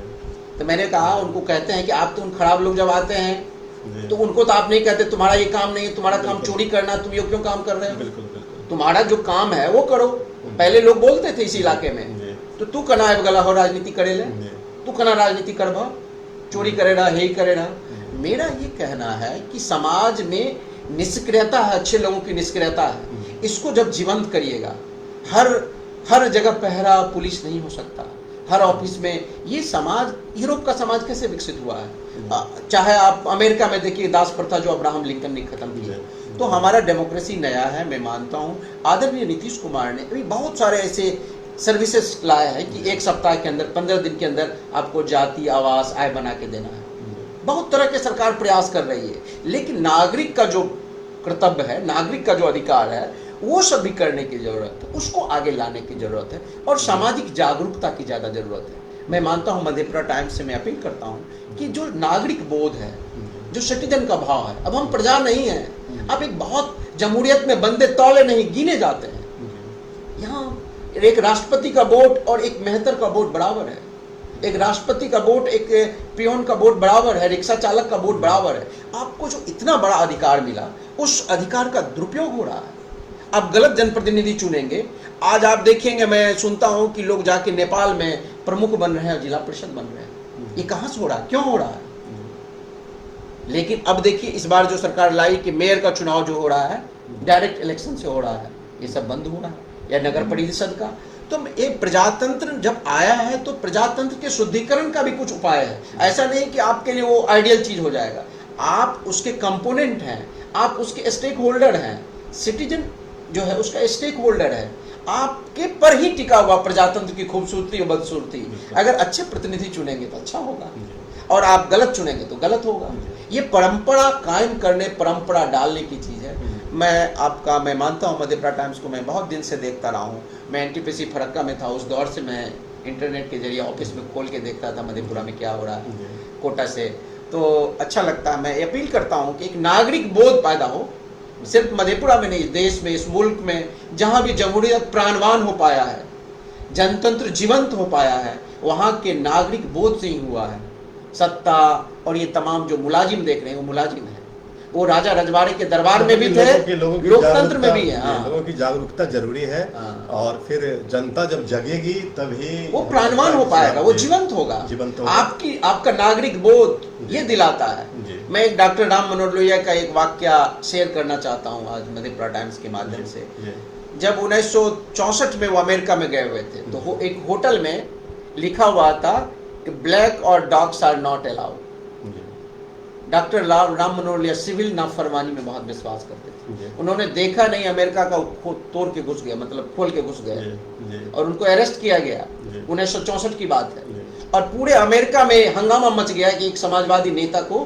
तो मैंने कहा, उनको कहते हैं कि आप तो उन खराब लोग जब आते हैं तो उनको तो आप नहीं कहते तुम्हारा ये काम नहीं है, तुम्हारा काम चोरी करना, तुम ये क्यों काम कर रहे हो? तुम्हारा जो काम है वो करो। पहले लोग बोलते थे इस इलाके में, तो तू कना है गला हो राजनीति करे ले, तू कना राजनीति कर भा, चोरी करे रहा, हे करे रहा। मेरा ये कहना है कि समाज में निष्क्रियता है, अच्छे लोगों की निष्क्रियता है, इसको जब जीवंत करिएगा। हर जगह पहरा पुलिस नहीं हो सकता, हर ऑफिस में। ये समाज, यूरोप का समाज कैसे विकसित हुआ है? चाहे आप अमेरिका में देखिए, दास प्रथा जो अब्राहम लिंकन ने खत्म की। तो हमारा डेमोक्रेसी नया है, मैं मानता हूँ। आदरणीय नीतीश कुमार ने अभी बहुत सारे ऐसे सर्विसेज लाया है कि 1 सप्ताह के अंदर, 15 दिन के अंदर आपको जाति, आवास, आय बना के देना है। बहुत तरह के सरकार प्रयास कर रही है, लेकिन नागरिक का जो कर्तव्य है, नागरिक का जो अधिकार है, वो सब भी करने की जरूरत है, उसको आगे लाने की जरूरत है और सामाजिक जागरूकता की ज़्यादा जरूरत है। मैं मानता हूँ, मधेपुरा टाइम्स से मैं अपील करता हूँ कि जो नागरिक बोध है, जो सिटीजन का भाव है, अब हम प्रजा नहीं हैं, अब एक बहुत जमहूरियत में बंदे तौले नहीं गिने जाते हैं। यहाँ एक राष्ट्रपति का वोट और एक मेहतर का वोट बराबर है, एक राष्ट्रपति का वोट एक पियोन का वोट बराबर है, रिक्शा चालक का वोट बराबर है। आपको जो इतना बड़ा अधिकार मिला, उस अधिकार का दुरुपयोग हो रहा है। आप गलत जनप्रतिनिधि चुनेंगे। आज आप देखेंगे, मैं सुनता हूं कि लोग जाके नेपाल में प्रमुख बन रहे हैं, जिला परिषद बन रहे हैं। ये कहां से हो रहा है, क्यों हो रहा है? लेकिन अब देखिए, इस बार जो सरकार लाई कि मेयर का चुनाव जो हो रहा है डायरेक्ट इलेक्शन से हो रहा है, ये सब बंद हो रहा है, या नगर परिषद का। तो एक प्रजातंत्र जब आया है तो प्रजातंत्र के शुद्धिकरण का भी कुछ उपाय है। ऐसा नहीं कि आपके लिए वो आइडियल चीज हो जाएगा, आप उसके कंपोनेंट हैं, आप उसके स्टेक होल्डर हैं। सिटीजन जो है उसका स्टेक होल्डर है, आपके पर ही टिका हुआ प्रजातंत्र की खूबसूरती और बदसूरती। अगर अच्छे प्रतिनिधि चुनेंगे तो अच्छा होगा, और आप गलत चुनेंगे तो गलत होगा। ये परंपरा कायम करने, परंपरा डालने की चीज़ है। मैं मानता हूँ, मधेपुरा टाइम्स को मैं बहुत दिन से देखता रहा हूँ। मैं एनटीपीसी फरक्का में था, उस दौर से मैं इंटरनेट के जरिए ऑफिस में खोल के देखता था मधेपुरा में क्या हो रहा है कोटा से। तो अच्छा लगता है। मैं अपील करता हूँ कि एक नागरिक बोध पैदा हो, सिर्फ मधेपुरा में नहीं, देश में, इस मुल्क में जहाँ भी जमहूरियत प्राणवान हो पाया है, जनतंत्र जीवंत हो पाया है, वहाँ के नागरिक बोध से ही हुआ है। सत्ता और ये तमाम जो मुलाजिम देख रहे हैं वो मुलाजिम है, वो राजा रजवाड़े के दरबार में भी थे, लोकतंत्र में भी है। हाँ। लोगों की जागरूकता जरूरी है। हाँ। और फिर जनता जब जगेगी तभी वो प्राणवान हो पाएगा, वो जीवंत होगा। आपका नागरिक बोध ये दिलाता है। मैं एक डॉक्टर राम मनोहर लोहिया का एक वाक्य शेयर करना चाहता हूँ आज मधेपुरा टाइम्स के माध्यम से। जब 1964 में वो अमेरिका में गए हुए थे तो एक होटल में लिखा हुआ था कि ब्लैक और dogs are not allowed. Doctor Ram Manohar Lohia civil नाफरमानी में बहुत विश्वास करते थे। उन्होंने देखा नहीं अमेरिका का तोड़ के घुस गया, मतलब खोल के घुस गए और उनको अरेस्ट किया गया। 1964 की बात है और पूरे अमेरिका में हंगामा मच गया कि एक समाजवादी नेता को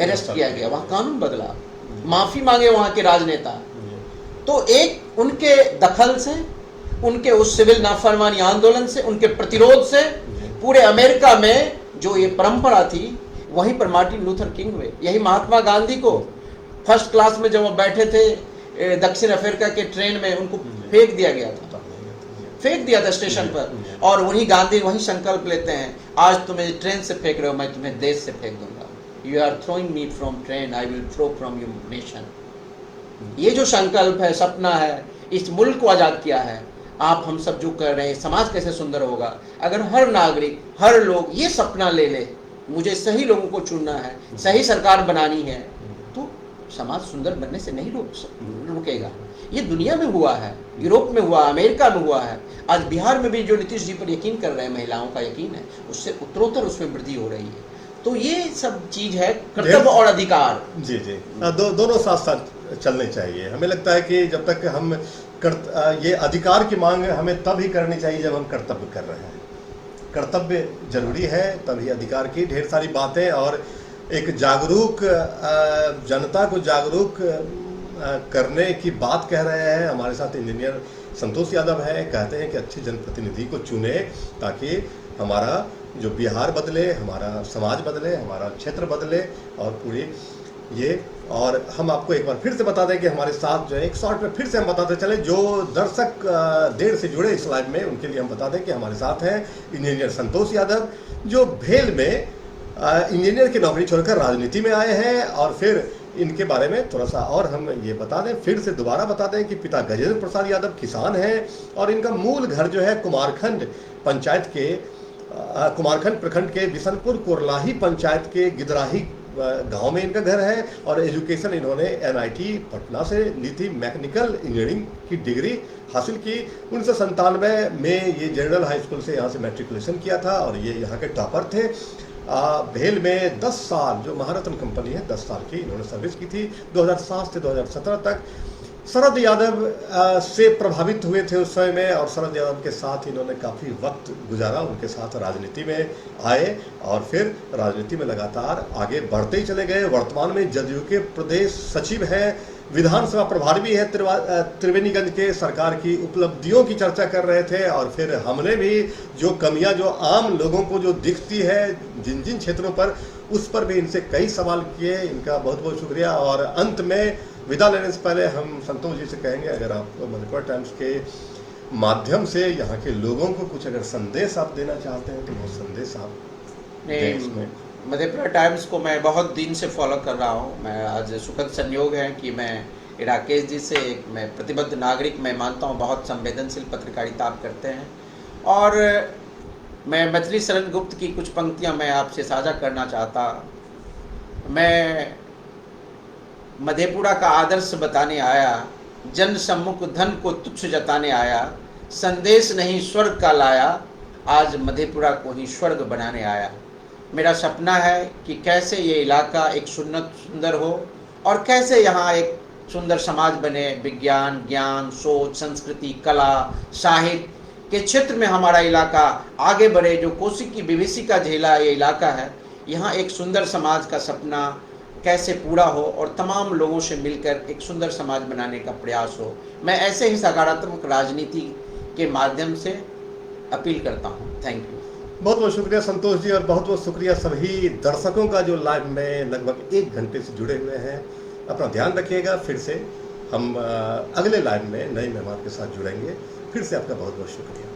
अरेस्ट किया गया। वहां कानून बदला, माफी मांगे वहां के राजनेता। तो एक उनके दखल से, उनके उस सिविल नाफरमानी आंदोलन से, उनके प्रतिरोध से पूरे अमेरिका में जो ये परंपरा थी वहीं पर मार्टिन लूथर किंग हुए। यही महात्मा गांधी को फर्स्ट क्लास में जब वो बैठे थे दक्षिण अफ्रीका के ट्रेन में, उनको फेंक दिया गया था, फेंक दिया था स्टेशन पर। और वही गांधी वही संकल्प लेते हैं, आज तुम्हें ट्रेन से फेंक रहे हो, मैं तुम्हें देश से फेंक दूंगा। You are throwing me from train, I will throw from your nation. ये जो संकल्प है, सपना है, इस मुल्क को आजाद किया है। आप हम सब जो कर रहे हैं, समाज कैसे सुंदर होगा अगर हर नागरिक, हर लोग ये सपना ले ले, मुझे सही लोगों को चुनना है, सही सरकार बनानी है, तो समाज सुंदर बनने से नहीं रुकेगा। ये दुनिया में हुआ है, यूरोप में हुआ, अमेरिका में हुआ है। आज बिहार में भी जो नीतीश जी पर यकीन कर रहे हैं, महिलाओं का यकीन है, उससे उत्तरोत्तर उसमें वृद्धि हो रही है। तो ये सब चीज है, कर्तव्य और अधिकार। जी जी, दोनों साथ साथ चलने चाहिए। हमें लगता है कि जब तक हम ये अधिकार की मांग हमें तब ही करनी चाहिए जब हम कर्तव्य कर रहे हैं। कर्तव्य जरूरी है, तभी अधिकार की ढेर सारी बातें। और एक जागरूक जनता को जागरूक करने की बात कह रहे हैं। हमारे साथ इंजीनियर संतोष यादव है, कहते हैं कि अच्छे जनप्रतिनिधि को चुने ताकि हमारा जो बिहार बदले, हमारा समाज बदले, हमारा क्षेत्र बदले और पूरी ये। और हम आपको एक बार फिर से बता दें कि हमारे साथ जो है एक शॉर्ट में फिर से हम बताते चले, जो दर्शक देर से जुड़े इस लाइव में, उनके लिए हम बता दें कि हमारे साथ हैं इंजीनियर संतोष यादव, जो भेल में इंजीनियर की नौकरी छोड़कर राजनीति में आए हैं। और फिर इनके बारे में थोड़ा सा और हम ये बता दें, फिर से दोबारा बता दें कि पिता गजेंद्र प्रसाद यादव किसान हैं और इनका मूल घर जो है कुमारखंड पंचायत के कुमारखंड प्रखंड के बिशनपुर कोरलाही पंचायत के गिदराही गांव में इनका घर है। और एजुकेशन इन्होंने NIT पटना से ली थी, मैकेनिकल इंजीनियरिंग की डिग्री हासिल की। 1997 में ये जनरल हाई स्कूल से यहाँ से मैट्रिकुलेशन किया था और ये यहाँ के टॉपर थे। भेल में 10 साल, जो महारत्न कंपनी है, 10 साल की इन्होंने सर्विस की थी, 2007 से 2017 तक। शरद यादव से प्रभावित हुए थे उस समय में और शरद यादव के साथ इन्होंने काफ़ी वक्त गुजारा, उनके साथ राजनीति में आए और फिर राजनीति में लगातार आगे बढ़ते ही चले गए। वर्तमान में जदयू के प्रदेश सचिव हैं, विधानसभा प्रभारी भी है त्रिवेणीगंज के। सरकार की उपलब्धियों की चर्चा कर रहे थे और फिर हमने भी जो कमियां जो आम लोगों को जो दिखती है जिन जिन क्षेत्रों पर, उस पर भी इनसे कई सवाल किए। इनका बहुत बहुत शुक्रिया। और अंत में विदा लेने से पहले हम संतोष जी से कहेंगे, अगर आप मधेपुरा टाइम्स के माध्यम से यहाँ के लोगों को कुछ अगर संदेश आप देना चाहते हैं तो वो संदेश आप। मधेपुरा टाइम्स को मैं बहुत दिन से फॉलो कर रहा हूँ। मैं आज सुखद संयोग है कि मैं राकेश जी से, एक मैं प्रतिबद्ध नागरिक मैं मानता हूँ, बहुत संवेदनशील पत्रकारिता आप करते हैं। और मैं मैथिली शरण गुप्त की कुछ पंक्तियाँ मैं आपसे साझा करना चाहता। मैं मधेपुरा का आदर्श बताने आया, जन सम्मुख धन को तुच्छ जताने आया, संदेश नहीं स्वर्ग का लाया, आज मधेपुरा को ही स्वर्ग बनाने आया। मेरा सपना है कि कैसे ये इलाका एक सुंदर हो और कैसे यहाँ एक सुंदर समाज बने। विज्ञान, ज्ञान, सोच, संस्कृति, कला, साहित्य के क्षेत्र में हमारा इलाका आगे बढ़े। जो कोसी की विभीषिका झेला ये इलाका है, यहाँ एक सुंदर समाज का सपना कैसे पूरा हो और तमाम लोगों से मिलकर एक सुंदर समाज बनाने का प्रयास हो। मैं ऐसे ही सकारात्मक राजनीति के माध्यम से अपील करता हूँ। Thank you. बहुत बहुत शुक्रिया संतोष जी और बहुत बहुत शुक्रिया सभी दर्शकों का जो लाइव में लगभग 1 घंटे से जुड़े हुए हैं। अपना ध्यान रखिएगा। फिर से हम अगले लाइव में नए मेहमान के साथ जुड़ेंगे। फिर से आपका बहुत बहुत शुक्रिया।